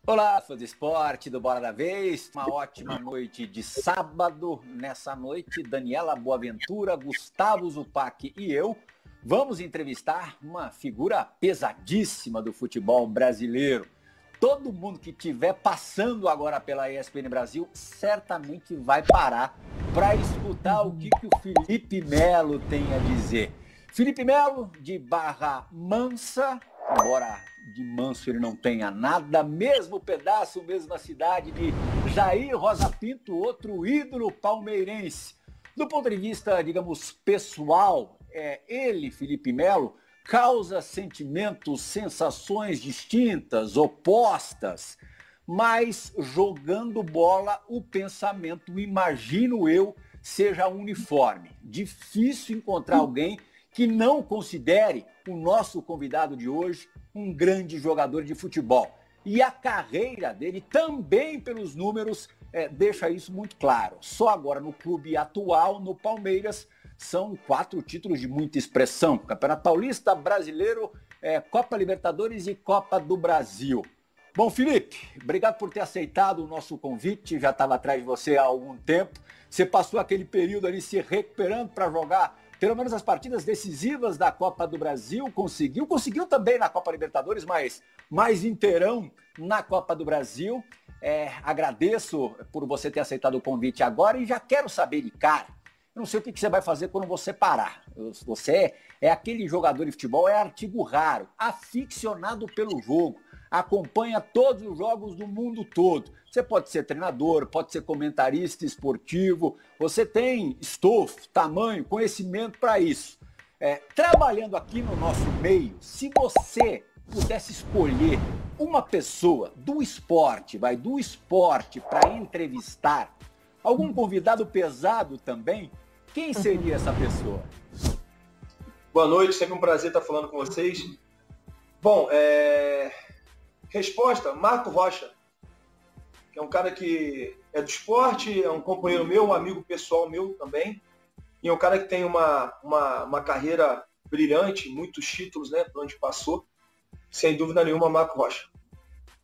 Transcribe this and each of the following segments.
Olá, fãs do esporte do Bola da Vez. Uma ótima noite de sábado. Nessa noite, Daniela Boaventura, Gustavo Zupac e eu vamos entrevistar uma figura pesadíssima do futebol brasileiro. Todo mundo que estiver passando agora pela ESPN Brasil certamente vai parar para escutar o que o Felipe Melo tem a dizer. Felipe Melo, de Barra Mansa, embora de manso ele não tenha nada, mesmo pedaço, mesma cidade de Jair Rosa Pinto, outro ídolo palmeirense. Do ponto de vista, digamos, pessoal, ele, Felipe Melo, causa sentimentos, sensações distintas, opostas, mas jogando bola o pensamento, imagino eu, seja uniforme. Difícil encontrar alguém que não considere o nosso convidado de hoje um grande jogador de futebol. E a carreira dele, também pelos números, deixa isso muito claro. Só agora no clube atual, no Palmeiras, são 4 títulos de muita expressão. Campeonato Paulista, Brasileiro, Copa Libertadores e Copa do Brasil. Bom, Felipe, obrigado por ter aceitado o nosso convite. Já estava atrás de você há algum tempo. Você passou aquele período ali se recuperando para jogar pelo menos as partidas decisivas da Copa do Brasil. Conseguiu também na Copa Libertadores, mas mais inteirão na Copa do Brasil. Agradeço por você ter aceitado o convite agora e já quero saber de cara. Eu não sei o que você vai fazer quando você parar. Você é aquele jogador de futebol, é artigo raro, aficionado pelo jogo, acompanha todos os jogos do mundo todo. Você pode ser treinador, pode ser comentarista esportivo, você tem estofo, tamanho, conhecimento para isso. Trabalhando aqui no nosso meio, se você pudesse escolher uma pessoa do esporte para entrevistar, algum convidado pesado também, quem seria essa pessoa? Boa noite, sempre um prazer estar falando com vocês. Bom, resposta, Marco Rocha, que é um cara que é do esporte, é um companheiro meu, um amigo pessoal meu também, e é um cara que tem uma carreira brilhante, muitos títulos, né, por onde passou, sem dúvida nenhuma, Marco Rocha.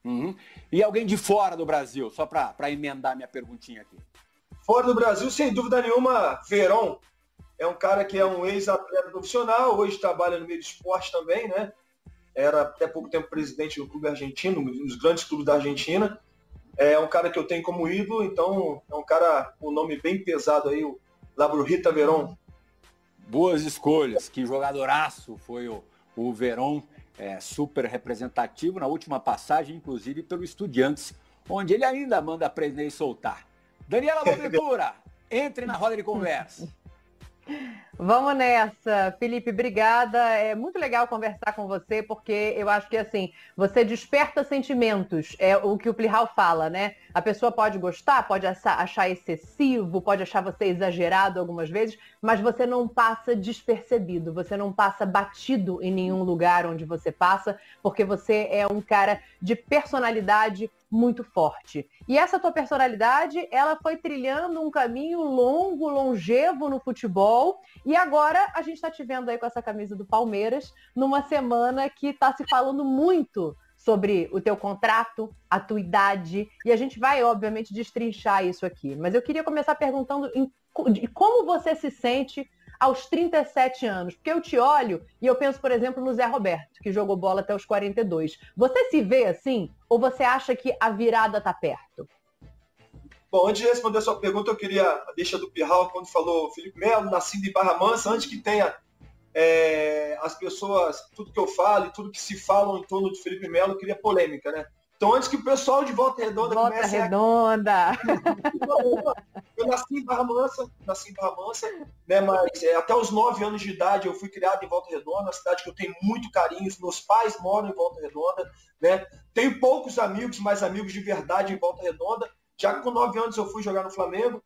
Uhum. E alguém de fora do Brasil, só para emendar minha perguntinha aqui. Fora do Brasil, sem dúvida nenhuma, Verón, é um cara que é um ex-atleta profissional, hoje trabalha no meio do esporte também, né? Era até pouco tempo presidente do clube argentino, um dos grandes clubes da Argentina. É um cara que eu tenho como ídolo, então é um cara com um nome bem pesado aí, o La Brujita Verón. Boas escolhas, que jogadoraço foi o Verón, super representativo na última passagem, inclusive pelo Estudiantes, onde ele ainda manda aprender e soltar. Daniela Boaventura, entre na roda de conversa. Vamos nessa, Felipe, obrigada. É muito legal conversar com você, porque eu acho que assim, você desperta sentimentos, é o que o Plihal fala, né? A pessoa pode gostar, pode achar excessivo, pode achar você exagerado algumas vezes, mas você não passa despercebido, você não passa batido em nenhum lugar onde você passa, porque você é um cara de personalidade muito forte. E essa tua personalidade, ela foi trilhando um caminho longo, longevo no futebol, e agora a gente está te vendo aí com essa camisa do Palmeiras, numa semana que está se falando muito sobre o teu contrato, a tua idade, e a gente vai, obviamente, destrinchar isso aqui. Mas eu queria começar perguntando como você se sente aos 37 anos, porque eu te olho e eu penso, por exemplo, no Zé Roberto, que jogou bola até os 42. Você se vê assim, ou você acha que a virada está perto? Bom, antes de responder a sua pergunta, eu queria a deixa do Pirral, quando falou Felipe Melo, nascido em Barra Mansa, antes que tenha as pessoas, tudo que eu falo e tudo que se falam em torno do Felipe Melo, queria polêmica, né? Então, antes que o pessoal de Volta Redonda comece Redonda. Eu nasci em Barra Mansa, né? Mas até os 9 anos de idade eu fui criado em Volta Redonda, uma cidade que eu tenho muito carinho, meus pais moram em Volta Redonda, né? Tenho poucos amigos, mas amigos de verdade em Volta Redonda. Já que com 9 anos eu fui jogar no Flamengo,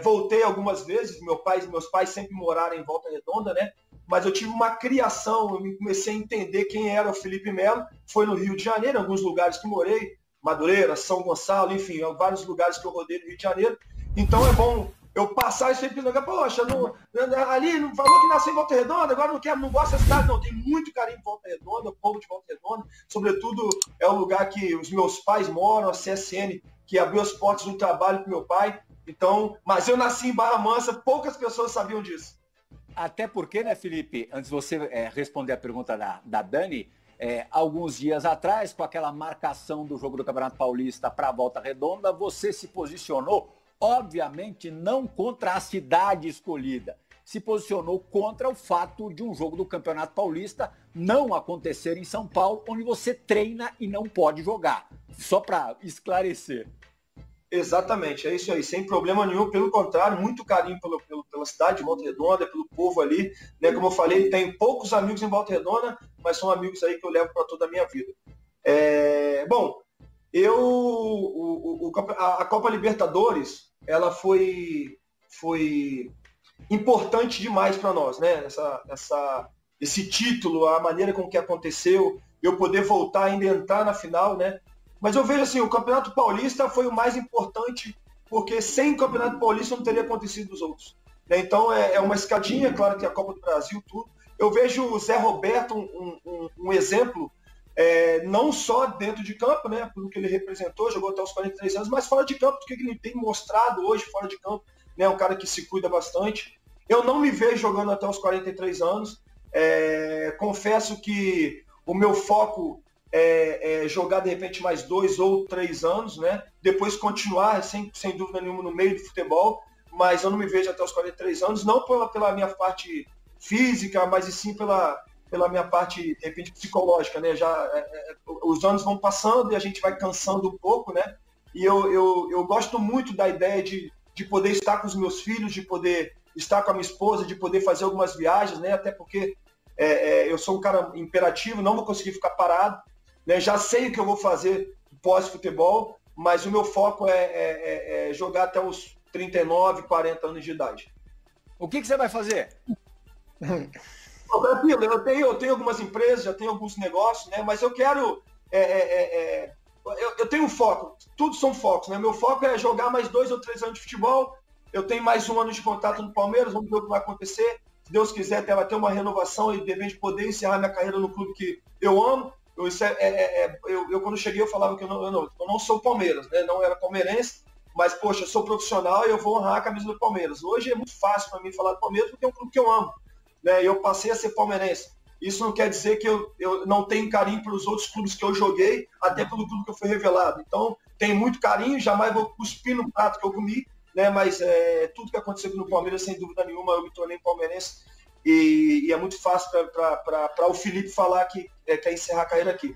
voltei algumas vezes, meus pais sempre moraram em Volta Redonda, né? Mas eu tive uma criação, eu comecei a entender quem era o Felipe Melo, foi no Rio de Janeiro, em alguns lugares que morei, Madureira, São Gonçalo, enfim, vários lugares que eu rodei no Rio de Janeiro. Então é bom eu passar e sempre lugar, poxa, ali não falou que nasceu em Volta Redonda, agora não gosta da cidade, não. Tem muito carinho em Volta Redonda, o povo de Volta Redonda, sobretudo é o lugar que os meus pais moram, a CSN, que abriu as portas do trabalho para meu pai. Então, mas eu nasci em Barra Mansa, poucas pessoas sabiam disso. Até porque, né, Felipe, antes de você responder a pergunta da Dani, alguns dias atrás, com aquela marcação do jogo do Campeonato Paulista para a Volta Redonda, você se posicionou, obviamente, não contra a cidade escolhida, se posicionou contra o fato de um jogo do Campeonato Paulista não acontecer em São Paulo, onde você treina e não pode jogar. Só para esclarecer. Exatamente, é isso aí, sem problema nenhum, pelo contrário, muito carinho pela cidade de Volta Redonda, pelo povo ali, né? Como eu falei, tem poucos amigos em Volta Redonda, mas são amigos aí que eu levo para toda a minha vida. Bom, a Copa Libertadores, ela foi importante demais para nós, né? Esse título, a maneira com que aconteceu, eu poder voltar ainda entrar na final, né? Mas eu vejo assim, o Campeonato Paulista foi o mais importante, porque sem o Campeonato Paulista não teria acontecido os outros. Né? Então é uma escadinha, claro que a Copa do Brasil, tudo. Eu vejo o Zé Roberto um exemplo, não só dentro de campo, né, pelo que ele representou, jogou até os 43 anos, mas fora de campo, do que ele tem mostrado hoje fora de campo, né, um cara que se cuida bastante. Eu não me vejo jogando até os 43 anos. Confesso que o meu foco é jogar de repente mais 2 ou 3 anos, né? Depois continuar sem dúvida nenhuma no meio do futebol, mas eu não me vejo até os 43 anos, não pela minha parte física, mas e sim pela minha parte, de repente, psicológica, né? Os anos vão passando e a gente vai cansando um pouco, né? E eu gosto muito da ideia de poder estar com os meus filhos, de poder estar com a minha esposa, de poder fazer algumas viagens, né? Até porque eu sou um cara imperativo, não vou conseguir ficar parado, né? Já sei o que eu vou fazer pós-futebol, mas o meu foco é jogar até os 39, 40 anos de idade. O que você vai fazer? Eu tenho algumas empresas, já tenho alguns negócios, né? Mas eu quero... eu tenho um foco, tudo são focos, né? Meu foco é jogar mais 2 ou 3 anos de futebol, eu tenho mais 1 ano de contrato no Palmeiras, vamos ver o que vai acontecer. Se Deus quiser, ela ter uma renovação e de repente poder encerrar minha carreira no clube que eu amo. Eu quando cheguei, eu falava que eu não sou Palmeiras, né? Não era palmeirense, mas, poxa, eu sou profissional e eu vou honrar a camisa do Palmeiras. Hoje é muito fácil para mim falar do Palmeiras porque é um clube que eu amo, né? Eu passei a ser palmeirense. Isso não quer dizer que eu não tenho carinho pelos outros clubes que eu joguei, até pelo clube que eu fui revelado. Então, tenho muito carinho, jamais vou cuspir no prato que eu comi, né? Mas tudo que aconteceu aqui no Palmeiras, sem dúvida nenhuma, eu me tornei palmeirense. E é muito fácil para o Felipe falar que quer encerrar a carreira aqui.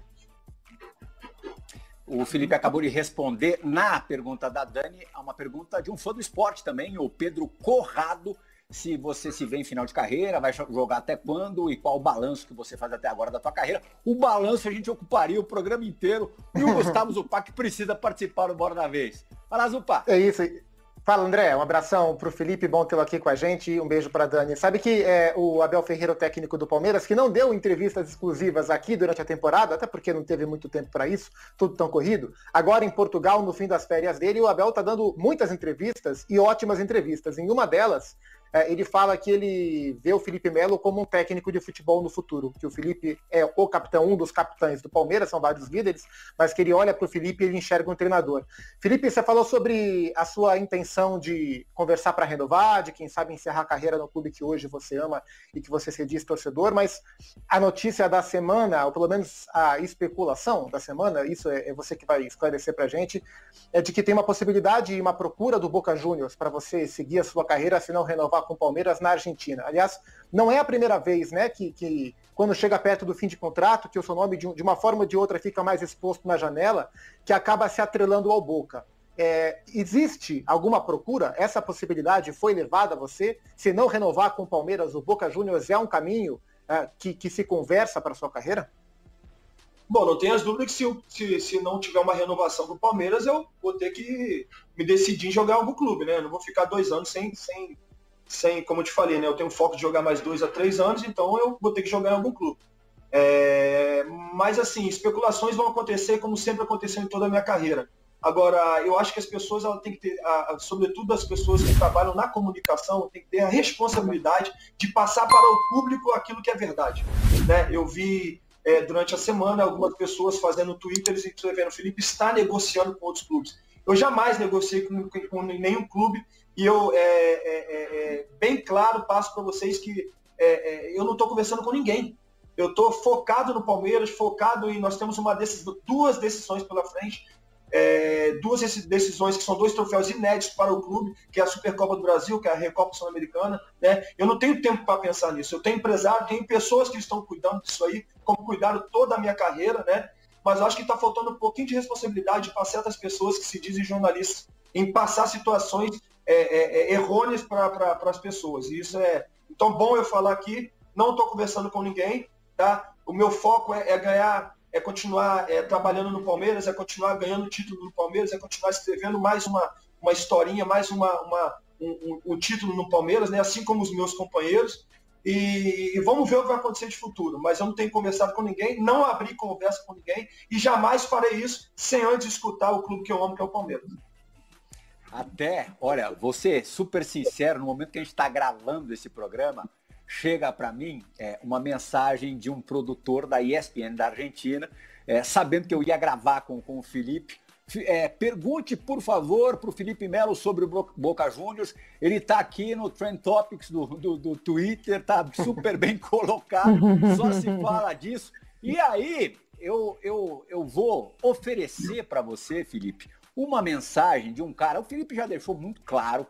O Felipe acabou de responder na pergunta da Dani, a uma pergunta de um fã do esporte também, o Pedro Corrado. Se você se vê em final de carreira, vai jogar até quando e qual o balanço que você faz até agora da tua carreira. O balanço a gente ocuparia o programa inteiro e o Gustavo Zupac precisa participar do Bora da Vez. Fala, Zupac. É isso. Fala, André, um abração pro Felipe, bom tê-lo aqui com a gente e um beijo pra Dani. Sabe que o Abel Ferreira, o técnico do Palmeiras, que não deu entrevistas exclusivas aqui durante a temporada, até porque não teve muito tempo para isso, tudo tão corrido, agora em Portugal, no fim das férias dele, o Abel tá dando muitas entrevistas e ótimas entrevistas. Em uma delas, ele fala que ele vê o Felipe Melo como um técnico de futebol no futuro, que o Felipe é o capitão, um dos capitães do Palmeiras, são vários líderes, mas que ele olha para o Felipe e ele enxerga um treinador. Felipe, você falou sobre a sua intenção de conversar para renovar, de quem sabe encerrar a carreira no clube que hoje você ama e que você se diz torcedor, mas a notícia da semana, ou pelo menos a especulação da semana, isso é você que vai esclarecer para a gente, é de que tem uma possibilidade e uma procura do Boca Juniors para você seguir a sua carreira, se não renovar com o Palmeiras na Argentina. Aliás, não é a primeira vez, né, que quando chega perto do fim de contrato, que o seu nome de uma forma ou de outra fica mais exposto na janela, que acaba se atrelando ao Boca. Existe alguma procura? Essa possibilidade foi levada a você? Se não renovar com o Palmeiras, o Boca Juniors é um caminho que se conversa para a sua carreira? Bom, não tenho as dúvidas que se não tiver uma renovação do Palmeiras, eu vou ter que me decidir em jogar em algum clube, né? Eu não vou ficar 2 anos sem, como eu te falei, né? Eu tenho foco de jogar mais 2 a 3 anos, então eu vou ter que jogar em algum clube. Mas assim, especulações vão acontecer como sempre aconteceu em toda a minha carreira. Agora, eu acho que as pessoas elas têm que ter, sobretudo as pessoas que trabalham na comunicação, têm que ter a responsabilidade de passar para o público aquilo que é verdade. Né? Eu vi durante a semana algumas pessoas fazendo twitters e escrevendo: Felipe está negociando com outros clubes. Eu jamais negociei com nenhum clube e eu, bem claro, passo para vocês que eu não estou conversando com ninguém. Eu estou focado no Palmeiras, focado em... Nós temos duas decisões pela frente. Duas decisões que são 2 troféus inéditos para o clube, que é a Supercopa do Brasil, que é a Recopa Sul-Americana, né? Eu não tenho tempo para pensar nisso. Eu tenho empresário, tenho pessoas que estão cuidando disso aí, como cuidaram toda a minha carreira, né? Mas eu acho que está faltando um pouquinho de responsabilidade para certas pessoas que se dizem jornalistas em passar situações errôneas para as pessoas. E isso então, bom eu falar aqui, não estou conversando com ninguém, tá? O meu foco é ganhar, continuar trabalhando no Palmeiras, continuar ganhando título no Palmeiras, continuar escrevendo mais uma historinha, mais um título no Palmeiras, né? Assim como os meus companheiros. E vamos ver o que vai acontecer de futuro. Mas eu não tenho conversado com ninguém, não abri conversa com ninguém e jamais farei isso sem antes escutar o clube que eu amo, que é o Palmeiras. Até, olha, vou ser super sincero, no momento que a gente está gravando esse programa, chega para mim uma mensagem de um produtor da ESPN da Argentina, sabendo que eu ia gravar com o Felipe. Pergunte, por favor, para o Felipe Melo sobre o Boca Juniors. Ele está aqui no Trend Topics do Twitter, está super bem colocado, só se fala disso. E aí, eu vou oferecer para você, Felipe, uma mensagem de um cara. O Felipe já deixou muito claro,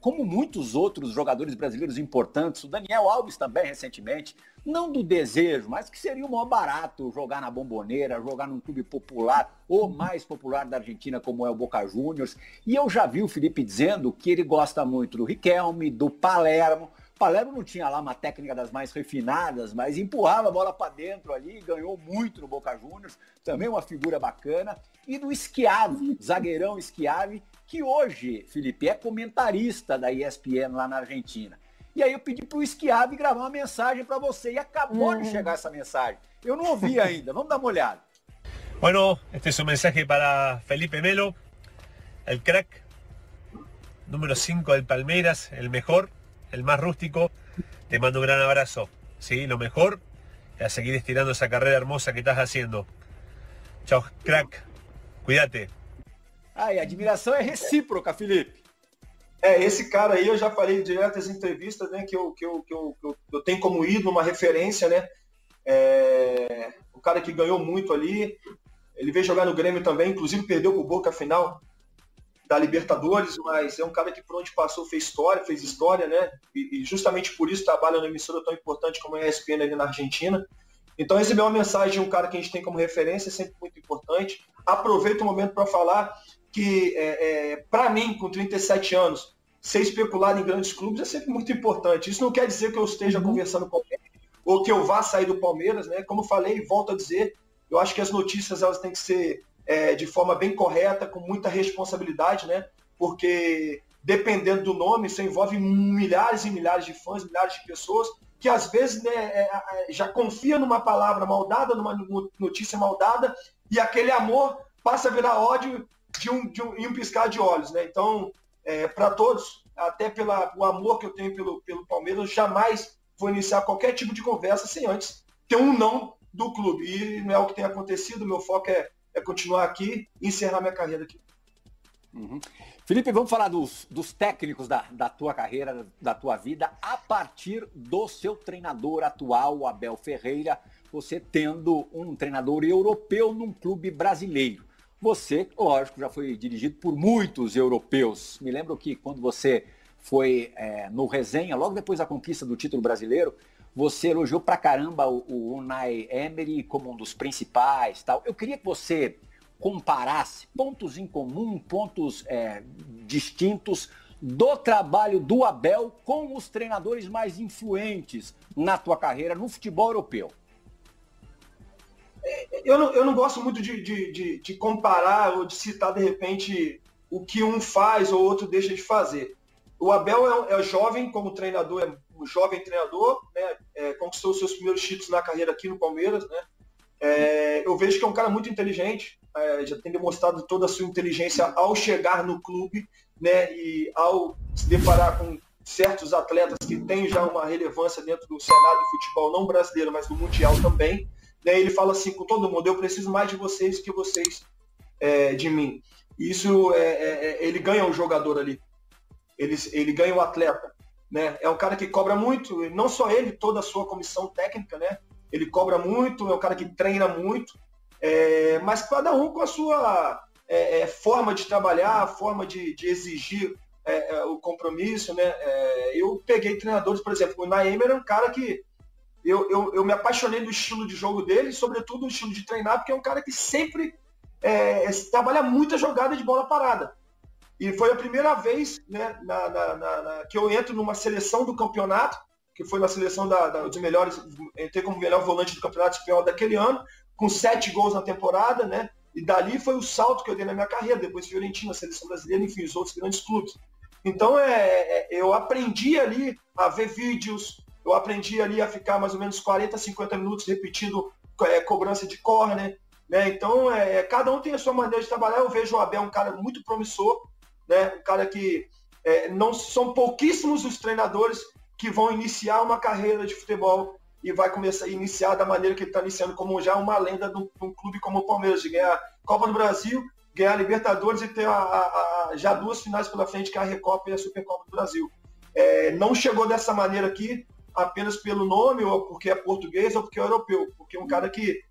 como muitos outros jogadores brasileiros importantes, o Daniel Alves também recentemente, não do desejo, mas que seria o maior barato jogar na Bombonera, jogar num clube popular, ou mais popular da Argentina, como é o Boca Juniors. E eu já vi o Felipe dizendo que ele gosta muito do Riquelme, do Palermo. Palermo não tinha lá uma técnica das mais refinadas, mas empurrava a bola para dentro ali, ganhou muito no Boca Juniors, também uma figura bacana. E do Schiavi, zagueirão Schiavi, que hoje, Felipe, é comentarista da ESPN lá na Argentina. E aí eu pedi pro Schiavi gravar uma mensagem para você e acabou de chegar essa mensagem. Eu não ouvi ainda, vamos dar uma olhada. Bueno, este es un mensaje para Felipe Melo, el crack, número 5 del Palmeiras, el mejor, el más rústico. Te mando un gran abrazo, ¿sí? Lo mejor, y a seguir estirando esa carrera hermosa que estás haciendo. Chao, crack, cuídate. Ai, a admiração é recíproca, Felipe. Esse cara aí, eu já falei direto nas entrevistas, né, que eu tenho como ídolo, uma referência, né? O cara que ganhou muito ali. Ele veio jogar no Grêmio também, inclusive perdeu pro Boca a final da Libertadores, mas é um cara que por onde passou fez história, né? E justamente por isso trabalha numa emissora tão importante como a ESPN ali na Argentina. Então receber uma mensagem de um cara que a gente tem como referência é sempre muito importante. Aproveito o momento para falar que, para mim, com 37 anos, ser especulado em grandes clubes é sempre muito importante. Isso não quer dizer que eu esteja conversando com alguém ou que eu vá sair do Palmeiras, né? Como eu falei e volto a dizer, eu acho que as notícias elas têm que ser de forma bem correta, com muita responsabilidade, né? Porque dependendo do nome, isso envolve milhares e milhares de fãs, milhares de pessoas que às vezes, né, já confia numa palavra maldada, numa notícia maldada, e aquele amor passa a virar ódio em um piscar de olhos, né? Então, para todos, até o amor que eu tenho pelo Palmeiras, eu jamais vou iniciar qualquer tipo de conversa sem antes ter um não do clube. E não é o que tem acontecido, meu foco é continuar aqui e encerrar minha carreira aqui. Uhum. Felipe, vamos falar dos técnicos da tua carreira, da tua vida, a partir do seu treinador atual, o Abel Ferreira, você tendo um treinador europeu num clube brasileiro. Você, lógico, já foi dirigido por muitos europeus. Me lembro que quando você foi no Resenha, logo depois da conquista do título brasileiro, você elogiou pra caramba o Unai Emery como um dos principais, tal. Eu queria que você comparasse pontos em comum, pontos distintos do trabalho do Abel com os treinadores mais influentes na tua carreira no futebol europeu. Eu não gosto muito de comparar ou de citar, de repente, o que um faz ou outro deixa de fazer. O Abel é jovem como treinador, é um jovem treinador, né? Conquistou seus primeiros títulos na carreira aqui no Palmeiras, né? Eu eu vejo que é um cara muito inteligente, já tem demonstrado toda a sua inteligência ao chegar no clube, né, e ao se deparar com certos atletas que têm já uma relevância dentro do cenário do futebol, não brasileiro, mas do mundial também, né, ele fala assim com todo mundo: eu preciso mais de vocês que vocês de mim. Isso ele ganha o jogador ali, ele ganha o atleta, né? É um cara que cobra muito, não só ele, toda a sua comissão técnica, né? Ele cobra muito, é um cara que treina muito, mas cada um com a sua forma de trabalhar, forma de exigir o compromisso, né? Eu peguei treinadores, por exemplo, o Naemer é um cara que eu me apaixonei do estilo de jogo dele, sobretudo do estilo de treinar, porque é um cara que sempre trabalha muita jogada de bola parada. E foi a primeira vez, né, que eu entro numa seleção do campeonato, que foi na seleção dos melhores, entrei como melhor volante do campeonato espanhol daquele ano, com 7 gols na temporada, né? E dali foi o salto que eu dei na minha carreira, depois Fiorentina, seleção brasileira, enfim, os outros grandes clubes. Então eu aprendi ali a ver vídeos, eu aprendi ali a ficar mais ou menos 40, 50 minutos repetindo cobrança de córner, né? Então cada um tem a sua maneira de trabalhar. Eu vejo o Abel um cara muito promissor, né? Um cara que não são pouquíssimos os treinadores que vão iniciar uma carreira de futebol e vai começar a iniciar da maneira que ele está iniciando, como já uma lenda de um clube como o Palmeiras, de ganhar a Copa do Brasil, ganhar a Libertadores e ter já 2 finais pela frente, que é a Recopa e a Supercopa do Brasil. Não chegou dessa maneira aqui apenas pelo nome, ou porque é português, ou porque é europeu, porque é um cara que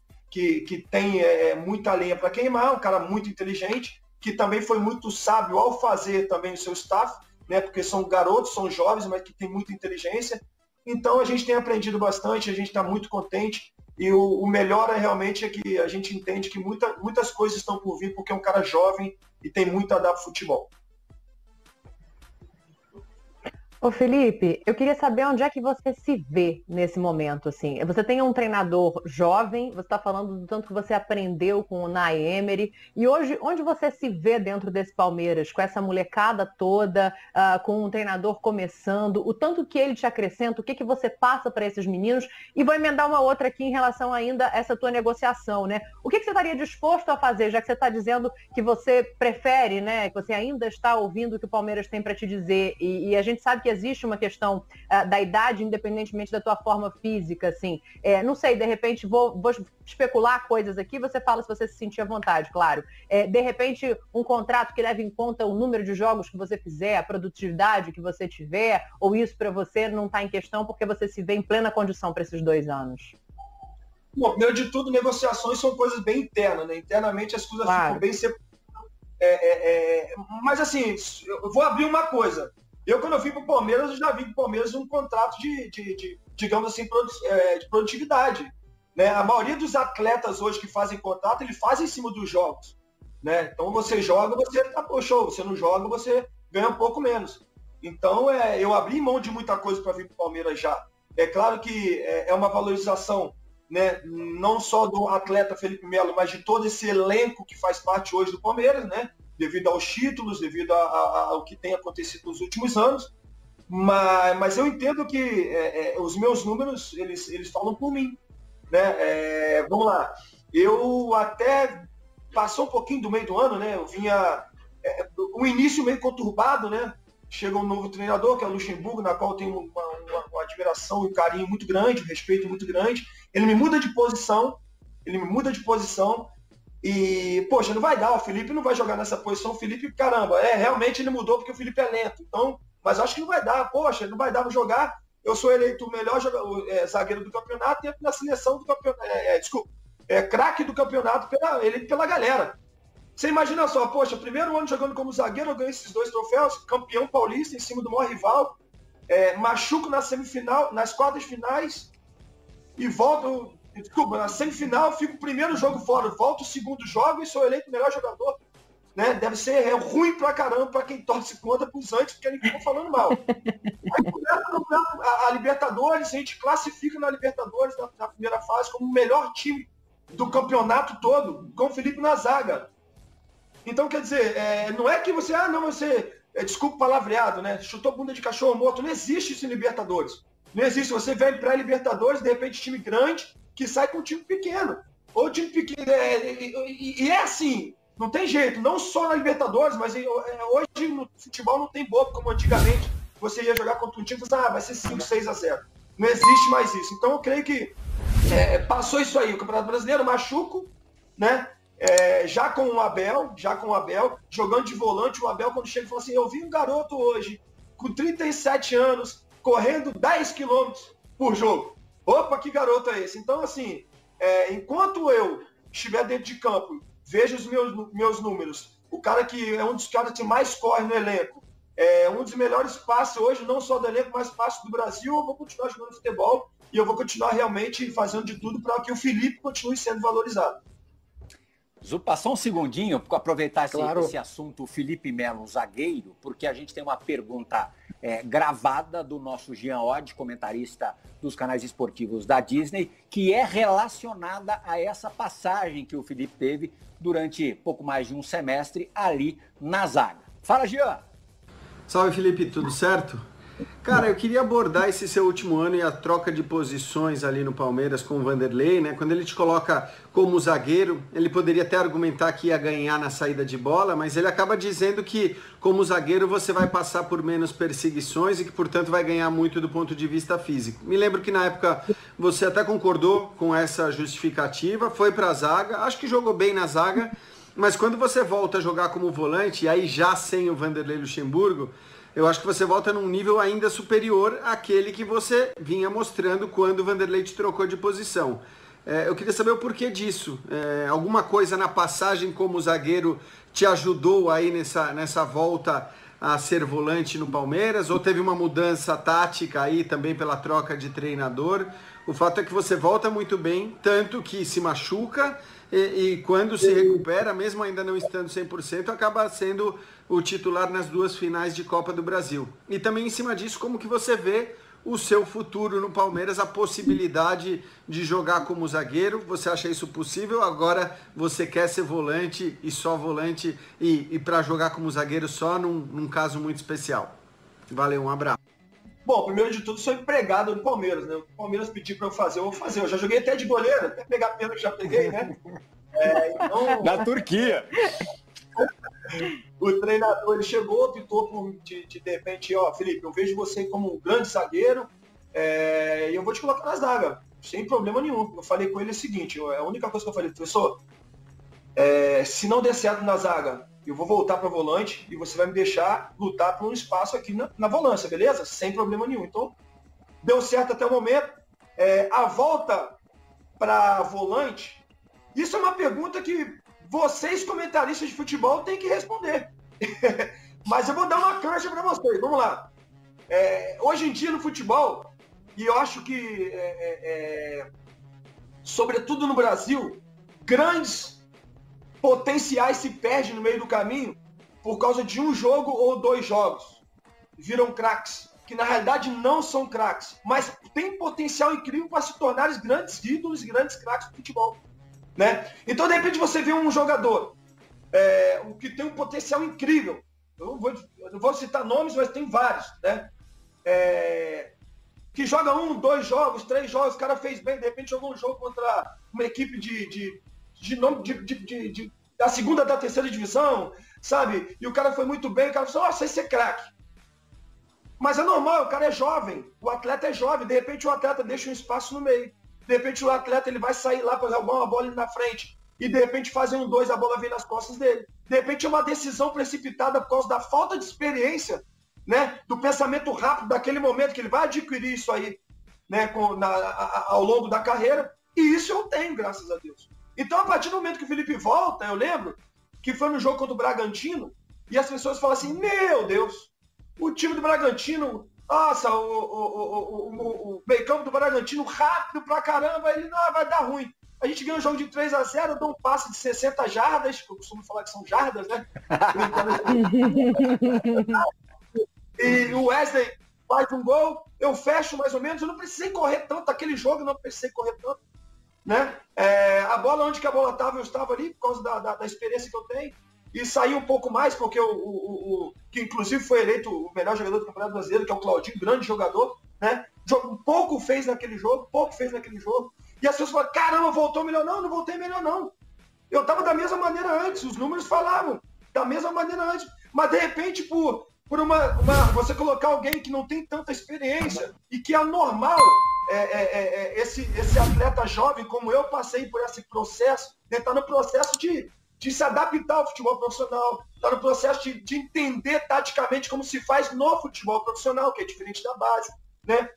tem muita lenha para queimar, um cara muito inteligente, que também foi muito sábio ao fazer também o seu staff, né, porque são garotos, são jovens, mas que tem muita inteligência. Então a gente tem aprendido bastante, a gente está muito contente, e o melhor realmente é que a gente entende que muitas coisas estão por vir, porque é um cara jovem e tem muito a dar para o futebol. Ô Felipe, eu queria saber onde é que você se vê nesse momento, assim. Você tem um treinador jovem, você está falando do tanto que você aprendeu com o Unai Emery, e hoje, onde você se vê dentro desse Palmeiras, com essa molecada toda, com um treinador começando, o tanto que ele te acrescenta, o que você passa para esses meninos? E vou emendar uma outra aqui em relação ainda a essa tua negociação, né? O que você estaria disposto a fazer, já que você está dizendo que você prefere, né, que você ainda está ouvindo o que o Palmeiras tem para te dizer, e a gente sabe que existe uma questão da idade, independentemente da tua forma física, assim. Não sei, de repente, vou especular coisas aqui, você fala se você se sentir à vontade, claro. De repente, um contrato que leve em conta o número de jogos que você fizer, a produtividade que você tiver, ou isso para você não está em questão porque você se vê em plena condição para esses 2 anos? Bom, primeiro de tudo, negociações são coisas bem internas, né? Internamente as coisas ficam bem separadas. Mas assim, eu vou abrir uma coisa. Quando eu vim para o Palmeiras, eu já vim para o Palmeiras um contrato digamos assim, de produtividade. Né? A maioria dos atletas hoje que fazem contrato, ele faz em cima dos jogos. Né? Então você joga, você tá show. Você não joga, você ganha um pouco menos. Então eu abri mão de muita coisa para vir para o Palmeiras já. É claro que é uma valorização, né? Não só do atleta Felipe Melo, mas de todo esse elenco que faz parte hoje do Palmeiras, né? Devido aos títulos, devido ao que tem acontecido nos últimos anos. Mas eu entendo que os meus números, eles falam por mim. Né? Vamos lá. Eu até passou um pouquinho do meio do ano, né? Eu vinha um início meio conturbado, né? Chega um novo treinador, que é o Luxemburgo, na qual eu tenho uma admiração e um carinho muito grande, um respeito muito grande. Ele me muda de posição, e, poxa, não vai dar, o Felipe não vai jogar nessa posição, o Felipe, caramba, realmente ele mudou porque o Felipe é lento, então, mas acho que não vai dar, poxa, não vai dar para jogar, eu sou eleito o melhor zagueiro do campeonato e entro na seleção do campeonato, craque do campeonato pela galera. Você imagina só, poxa, primeiro ano jogando como zagueiro, eu ganhei esses 2 troféus, campeão paulista em cima do maior rival, machuco na semifinal, nas quartas finais, e volto, na semifinal, fico o primeiro jogo fora, volto o segundo jogo e sou eleito o melhor jogador. Né? Deve ser ruim pra caramba pra quem torce contra pros antes, porque eles ficam falando mal. Aí, a Libertadores, a gente classifica na Libertadores, na primeira fase, como o melhor time do campeonato todo, com o Felipe na zaga. Então, quer dizer, não é que você, desculpa o palavreado, né? Chutou bunda de cachorro morto. Não existe isso em Libertadores. Não existe. Você vem pré-Libertadores, de repente, time grande, que sai com um time pequeno. Ou time pequeno. E é assim, não tem jeito, não só na Libertadores, mas hoje no futebol não tem bobo, como antigamente você ia jogar contra um time e vai ser 5, 6-0. Não existe mais isso. Então eu creio que passou isso aí. O Campeonato Brasileiro, Machuco, né? Já com o Abel, jogando de volante, o Abel quando chega e fala assim, eu vi um garoto hoje, com 37 anos, correndo 10 quilômetros por jogo. Opa, que garoto é esse? Então, assim, enquanto eu estiver dentro de campo, vejo os meus números, o cara que é um dos caras que mais corre no elenco, um dos melhores passes hoje, não só do elenco, mas passes do Brasil, eu vou continuar jogando futebol e eu vou continuar realmente fazendo de tudo para que o Felipe continue sendo valorizado. Zupa, só um segundinho, para aproveitar esse assunto Felipe Melo, zagueiro, porque a gente tem uma pergunta gravada do nosso Jean Oddi, comentarista dos canais esportivos da Disney, que é relacionada a essa passagem que o Felipe teve durante pouco mais de um semestre ali na zaga. Fala, Jean! Salve, Felipe, tudo certo? Cara, eu queria abordar esse seu último ano e a troca de posições ali no Palmeiras com o Vanderlei, né? Quando ele te coloca como zagueiro, ele poderia até argumentar que ia ganhar na saída de bola, mas ele acaba dizendo que como zagueiro você vai passar por menos perseguições e que, portanto, vai ganhar muito do ponto de vista físico. Me lembro que na época você até concordou com essa justificativa, foi para a zaga, acho que jogou bem na zaga, mas quando você volta a jogar como volante, e aí já sem o Vanderlei Luxemburgo, eu acho que você volta num nível ainda superior àquele que você vinha mostrando quando o Vanderlei te trocou de posição. Eu queria saber o porquê disso. Alguma coisa na passagem como zagueiro te ajudou aí nessa volta a ser volante no Palmeiras? Ou teve uma mudança tática aí também pela troca de treinador? O fato é que você volta muito bem, tanto que se machuca e quando se recupera, mesmo ainda não estando 100%, acaba sendo o titular nas 2 finais de Copa do Brasil. E também em cima disso, como que você vê o seu futuro no Palmeiras, a possibilidade de jogar como zagueiro? Você acha isso possível? Agora você quer ser volante e só volante e para jogar como zagueiro só num caso muito especial? Valeu, um abraço. Bom, primeiro de tudo, sou empregado do Palmeiras, né? O Palmeiras pediu para eu fazer, eu vou fazer. Eu já joguei até de goleiro, até pegar pênalti já peguei, né? Então... Na Turquia. O treinador, ele chegou, optou de repente, Felipe, eu vejo você como um grande zagueiro e eu vou te colocar na zaga, sem problema nenhum. Eu falei com ele o seguinte, a única coisa que eu falei, professor, se não der certo na zaga, eu vou voltar para volante e você vai me deixar lutar por um espaço aqui na volância, beleza? Sem problema nenhum. Então, deu certo até o momento. A volta para volante, isso é uma pergunta que vocês, comentaristas de futebol, têm que responder. Mas eu vou dar uma cancha para vocês. Vamos lá. Hoje em dia, no futebol, e eu acho que, sobretudo no Brasil, grandes potenciais se perdem no meio do caminho por causa de um jogo ou 2 jogos. Viram craques, que na realidade não são craques, mas têm potencial incrível para se tornarem grandes ídolos e grandes craques do futebol. Né? Então, de repente, você vê um jogador que tem um potencial incrível. Eu não vou citar nomes, mas tem vários. Né? Que joga 1, 2 jogos, 3 jogos, o cara fez bem, de repente jogou um jogo contra uma equipe da segunda, da terceira divisão, sabe? E o cara foi muito bem, o cara falou, nossa, esse é craque. Mas é normal, o cara é jovem, o atleta é jovem, de repente o atleta deixa um espaço no meio. De repente o atleta ele vai sair lá para roubar uma bola ali na frente. E de repente fazer 1, 2, a bola vem nas costas dele. De repente é uma decisão precipitada por causa da falta de experiência, né? Do pensamento rápido daquele momento que ele vai adquirir isso aí, né? Ao longo da carreira. E isso eu tenho, graças a Deus. Então, a partir do momento que o Felipe volta, eu lembro que foi no jogo contra o Bragantino, e as pessoas falam assim, meu Deus, o time do Bragantino, nossa, o meio-campo do Bragantino rápido pra caramba, ele não vai dar ruim. A gente ganha um jogo de 3-0, eu dou um passe de 60 jardas, que eu costumo falar que são jardas, né? E o Wesley faz um gol, eu fecho mais ou menos, eu não precisei correr tanto, aquele jogo eu não precisei correr tanto. Né? A bola, onde que a bola estava, eu estava ali, por causa da experiência que eu tenho, e saí um pouco mais, porque que inclusive foi eleito o melhor jogador do Campeonato Brasileiro, que é o Claudinho, grande jogador, né? Pouco fez naquele jogo, E as pessoas falam, caramba, voltou melhor. Não, não voltei melhor não. Eu estava da mesma maneira antes, os números falavam da mesma maneira antes. Mas de repente, por você colocar alguém que não tem tanta experiência e que é normal, esse atleta jovem, como eu passei por esse processo, está no processo de se adaptar ao futebol profissional, está no processo de entender taticamente como se faz no futebol profissional, que é diferente da base, né?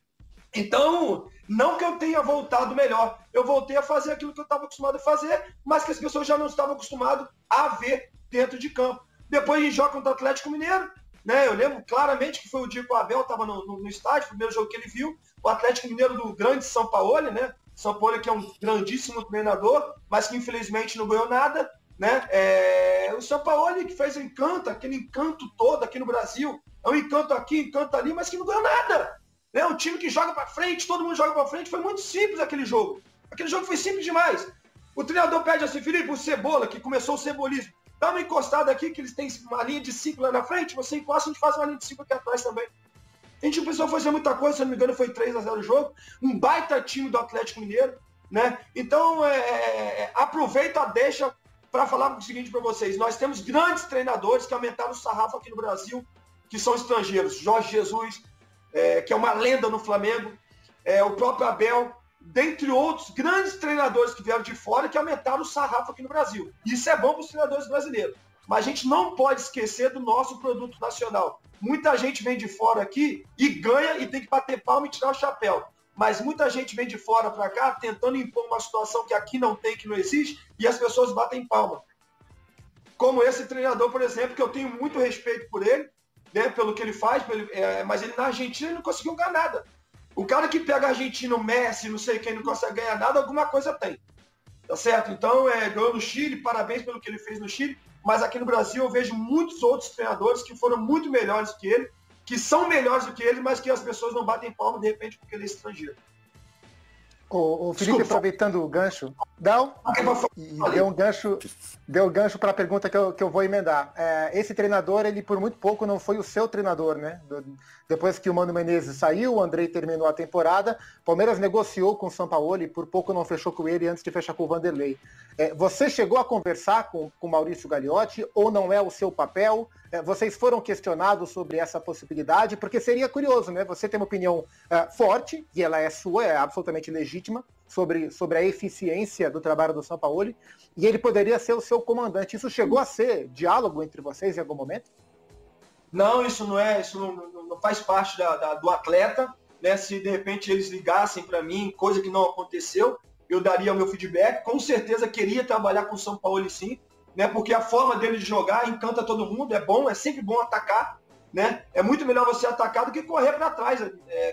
Então, não que eu tenha voltado melhor, eu voltei a fazer aquilo que eu estava acostumado a fazer, mas que as pessoas já não estavam acostumadas a ver dentro de campo. Depois a gente joga contra o Atlético Mineiro, né? Eu lembro claramente que foi o dia que o Abel estava no estádio, o primeiro jogo que ele viu, o Atlético Mineiro do grande Sampaoli, né? Sampaoli que é um grandíssimo treinador, mas que infelizmente não ganhou nada, né? O Sampaoli que fez encanto, aquele encanto todo aqui no Brasil, é um encanto aqui, encanto ali, mas que não ganhou nada. Né? Um time que joga para frente, todo mundo joga para frente, foi muito simples aquele jogo. Aquele jogo foi simples demais. O treinador pede assim, Felipe, o Cebola, que começou o cebolismo, dá uma encostada aqui, que eles têm uma linha de 5 lá na frente, você encosta, a gente faz uma linha de 5 aqui atrás também. A gente precisou fazer muita coisa, se não me engano foi 3-0 o jogo, um baita time do Atlético Mineiro, né? Então, aproveita a deixa para falar o seguinte para vocês, nós temos grandes treinadores que aumentaram o sarrafo aqui no Brasil, que são estrangeiros, Jorge Jesus, que é uma lenda no Flamengo, o próprio Abel, dentre outros grandes treinadores que vieram de fora que aumentaram o sarrafo aqui no Brasil. Isso é bom para os treinadores brasileiros. Mas a gente não pode esquecer do nosso produto nacional. Muita gente vem de fora aqui e ganha e tem que bater palma e tirar o chapéu. Mas muita gente vem de fora para cá tentando impor uma situação que aqui não tem, que não existe, e as pessoas batem palma. Como esse treinador, por exemplo, que eu tenho muito respeito por ele, né, pelo que ele faz, mas ele na Argentina ele não conseguiu ganhar nada. O cara que pega a Argentina, o Messi, não sei quem, não consegue ganhar nada, alguma coisa tem. Tá certo? Então, ganhou no Chile, parabéns pelo que ele fez no Chile, mas aqui no Brasil eu vejo muitos outros treinadores que foram muito melhores do que ele, que são melhores do que ele, mas que as pessoas não batem palma, de repente, porque ele é estrangeiro. O Felipe, aproveitando o gancho, deu um gancho para a pergunta que eu vou emendar. Esse treinador, ele por muito pouco não foi o seu treinador, né? Depois que o Mano Menezes saiu, o Andrei terminou a temporada, o Palmeiras negociou com o Sampaoli, por pouco não fechou com ele antes de fechar com o Vanderlei. Você chegou a conversar com o Maurício Gagliotti ou não é o seu papel? Vocês foram questionados sobre essa possibilidade? Porque seria curioso, né? Você tem uma opinião forte, e ela é sua, é absolutamente legítima, sobre a eficiência do trabalho do Sampaoli, e ele poderia ser o seu comandante. Isso chegou a ser diálogo entre vocês em algum momento? Não, isso não faz parte do atleta, né? Se de repente eles ligassem para mim, coisa que não aconteceu, eu daria o meu feedback. Com certeza queria trabalhar com o Sampaoli sim, né? Porque a forma dele de jogar encanta todo mundo, é bom, é sempre bom atacar, né? É muito melhor você atacar do que correr para trás,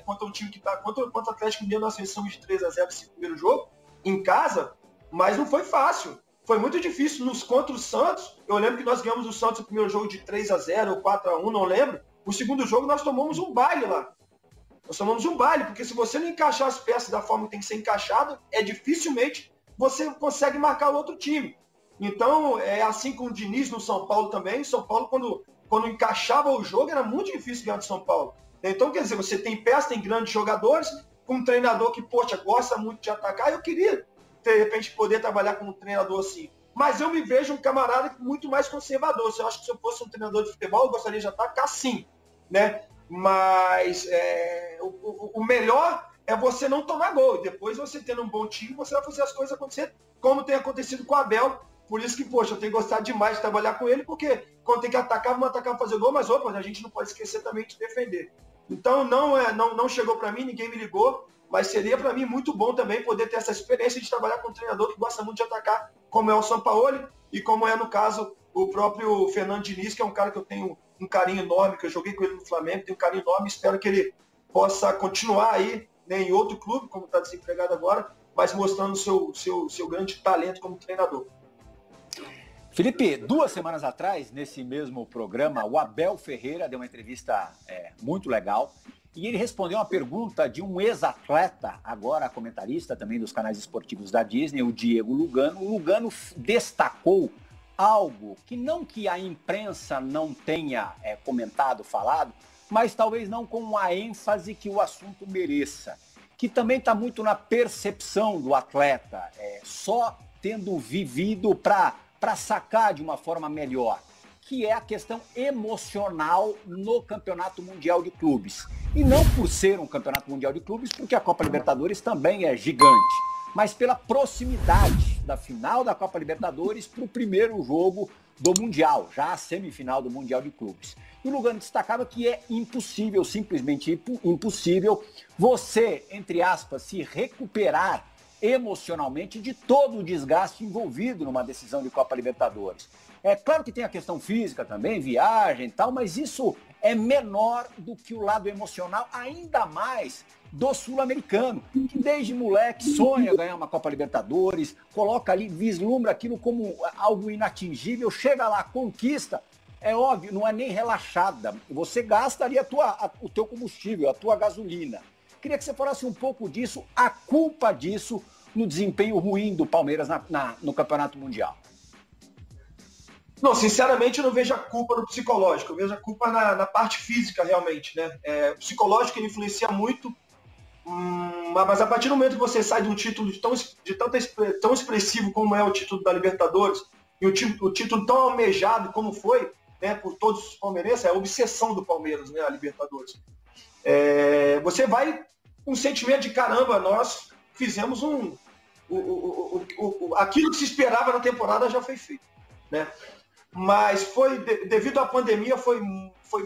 contra um time que está contra o Atlético Mineiro. Nós vencemos de 3-0 esse primeiro jogo, em casa, mas não foi fácil. Foi muito difícil contra o Santos. Eu lembro que nós ganhamos o Santos no primeiro jogo de 3-0 ou 4-1, não lembro. O segundo jogo nós tomamos um baile lá. Nós tomamos um baile, porque se você não encaixar as peças da forma que tem que ser encaixado, dificilmente você consegue marcar o outro time. Então, é assim com o Diniz no São Paulo também. O São Paulo, quando encaixava o jogo, era muito difícil ganhar do São Paulo. Então, quer dizer, você tem peças, tem grandes jogadores, com um treinador que, poxa, gosta muito de atacar. Eu queria, de repente, poder trabalhar com um treinador assim. Mas eu me vejo um camarada muito mais conservador. Eu acho que se eu fosse um treinador de futebol, eu gostaria de atacar sim, né? Mas o melhor é você não tomar gol. Depois, você tendo um bom time, você vai fazer as coisas acontecer, como tem acontecido com o Abel. Por isso que, poxa, eu tenho gostado demais de trabalhar com ele, porque quando tem que atacar, vamos atacar, fazer gol, mas a gente não pode esquecer também de defender. Então, não chegou para mim, ninguém me ligou, mas seria para mim muito bom também poder ter essa experiência de trabalhar com um treinador que gosta muito de atacar, como é o Sampaoli e como é, no caso, o próprio Fernando Diniz, que é um cara que eu tenho um carinho enorme, que eu joguei com ele no Flamengo, tenho um carinho enorme, espero que ele possa continuar aí, né, em outro clube, como está desempregado agora, mas mostrando o seu grande talento como treinador. Felipe, 2 semanas atrás, nesse mesmo programa, o Abel Ferreira deu uma entrevista muito legal e ele respondeu uma pergunta de um ex-atleta, agora comentarista também dos canais esportivos da Disney, o Diego Lugano. O Lugano destacou algo que a imprensa não tenha comentado, falado, mas talvez não com a ênfase que o assunto mereça, que também está muito na percepção do atleta, só tendo vivido para sacar de uma forma melhor, que é a questão emocional no Campeonato Mundial de Clubes. E não por ser um Campeonato Mundial de Clubes, porque a Copa Libertadores também é gigante, mas pela proximidade da final da Copa Libertadores para o primeiro jogo do Mundial, já a semifinal do Mundial de Clubes. E o Lugano destacava que é impossível, simplesmente impossível, você, entre aspas, se recuperar emocionalmente de todo o desgaste envolvido numa decisão de Copa Libertadores. É claro que tem a questão física também, viagem e tal, mas isso é menor do que o lado emocional, ainda mais do sul-americano, que desde moleque sonha ganhar uma Copa Libertadores, coloca ali, vislumbra aquilo como algo inatingível, chega lá, conquista, é óbvio, não é nem relaxada, você gasta ali o teu combustível, a tua gasolina. Queria que você falasse um pouco disso, a culpa disso no desempenho ruim do Palmeiras no Campeonato Mundial. Não, sinceramente eu não vejo a culpa no psicológico, eu vejo a culpa na parte física realmente, né? O psicológico ele influencia muito, mas a partir do momento que você sai de um título tão expressivo como é o título da Libertadores, e o título tão almejado como foi, né, por todos os palmeirenses, é a obsessão do Palmeiras, né, a Libertadores. Você vai com um sentimento de caramba, nós fizemos aquilo que se esperava na temporada já foi feito, né? Mas devido à pandemia, foi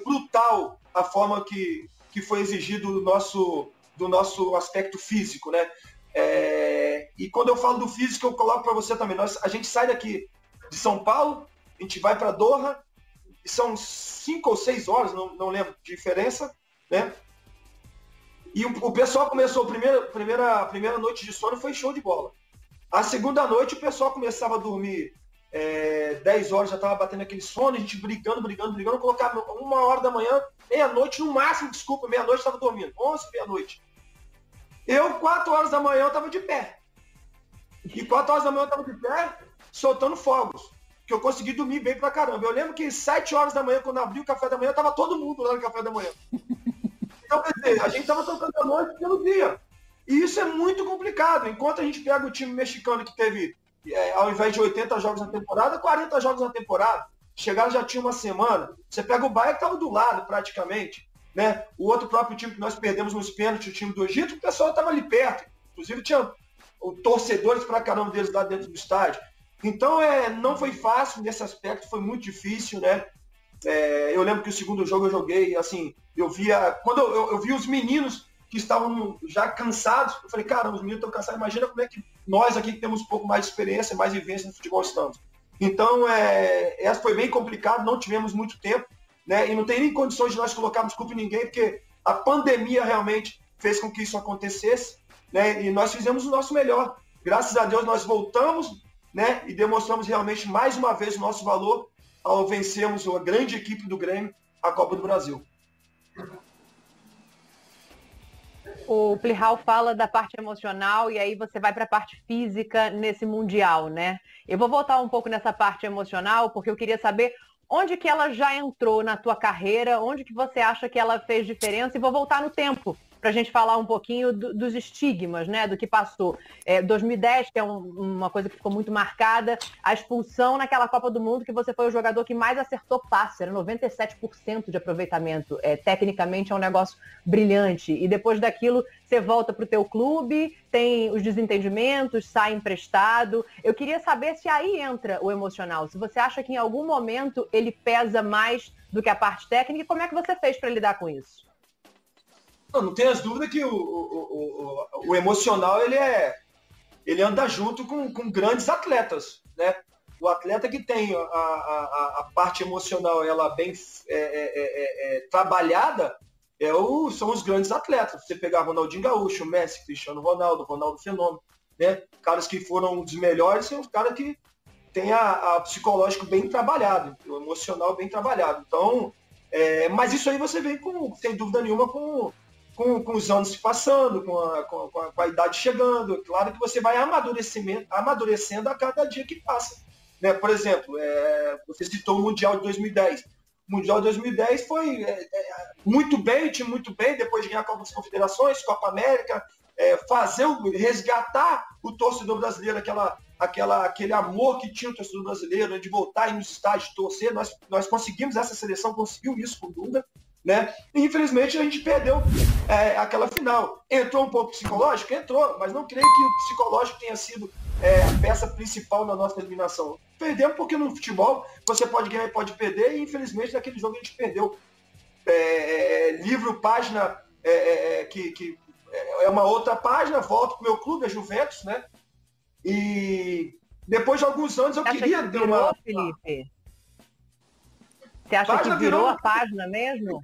brutal a forma que foi exigido do nosso aspecto físico, né? E quando eu falo do físico, eu coloco para você também. A gente sai daqui de São Paulo, a gente vai para Doha, e são 5 ou 6 horas, não lembro de diferença, né? E o pessoal começou, a primeira noite de sono foi show de bola. A segunda noite o pessoal começava a dormir 10 horas, já estava batendo aquele sono, a gente brigando, colocava 1 hora da manhã, meia-noite, no máximo, meia-noite estava dormindo, 11, meia-noite. Eu, 4 horas da manhã, eu estava de pé. E 4 horas da manhã eu estava de pé, soltando fogos, que eu consegui dormir bem pra caramba. Eu lembro que 7 horas da manhã, quando abri o café da manhã, estava todo mundo lá no café da manhã. Então, quer dizer, a gente estava tocando a noite pelo dia. E isso é muito complicado. Enquanto a gente pega o time mexicano que teve, ao invés de 80 jogos na temporada, 40 jogos na temporada. Chegaram, já tinha uma semana. Você pega o Bahia que estava do lado, praticamente. Né? O outro próprio time que nós perdemos nos pênaltis, o time do Egito, o pessoal estava ali perto. Inclusive tinha torcedores pra caramba deles lá dentro do estádio. Então, não foi fácil nesse aspecto, foi muito difícil, né? Eu lembro que o segundo jogo eu joguei, assim, quando eu vi os meninos que estavam já cansados, eu falei, cara, os meninos estão cansados, imagina como é que nós aqui que temos um pouco mais de experiência, mais vivência no futebol estamos. Então, essa foi bem complicado, não tivemos muito tempo, né? E não tem nem condições de nós colocarmos culpa em ninguém, porque a pandemia realmente fez com que isso acontecesse, né? E nós fizemos o nosso melhor. Graças a Deus nós voltamos, né? E demonstramos realmente mais uma vez o nosso valor ao vencermos a grande equipe do Grêmio, a Copa do Brasil. O Plihal fala da parte emocional e aí você vai para a parte física nesse Mundial, né? Eu vou voltar um pouco nessa parte emocional porque eu queria saber onde que ela já entrou na tua carreira, onde que você acha que ela fez diferença, e vou voltar no tempo para a gente falar um pouquinho dos estigmas, né, do que passou. 2010, que é uma coisa que ficou muito marcada, a expulsão naquela Copa do Mundo, que você foi o jogador que mais acertou passe, era 97% de aproveitamento. Tecnicamente é um negócio brilhante. E depois daquilo, você volta para o teu clube, tem os desentendimentos, sai emprestado. Eu queria saber se aí entra o emocional, se você acha que em algum momento ele pesa mais do que a parte técnica, e como é que você fez para lidar com isso? Não tenho as dúvidas que o emocional ele anda junto com grandes atletas, né? O atleta que tem a parte emocional ela bem trabalhada são os grandes atletas. Você pegar Ronaldinho Gaúcho, Messi, Cristiano Ronaldo Fenômeno, né? Caras que foram os melhores são os caras que têm a psicológico bem trabalhado, o emocional bem trabalhado. Então, mas isso aí você vem sem dúvida nenhuma com os anos se passando, com a idade chegando. Claro que você vai amadurecendo a cada dia que passa. Né? Por exemplo, você citou o Mundial de 2010. O Mundial de 2010 foi muito bem, o time muito bem, depois de ganhar a Copa das Confederações, Copa América, resgatar o torcedor brasileiro, aquele amor que tinha o torcedor brasileiro, né, de voltar nos estádios, torcer. Nós conseguimos, essa seleção conseguiu isso com o Dunga, né? E, infelizmente a gente perdeu aquela final. Entrou um pouco psicológico? Entrou, mas não creio que o psicológico tenha sido a peça principal na nossa eliminação. Perdemos porque no futebol você pode ganhar e pode perder, e infelizmente naquele jogo a gente perdeu. Livro, página, que é uma outra página, volto para o meu clube, a Juventus, né? E depois de alguns anos eu queria ter uma... Felipe? Você acha que virou a página mesmo?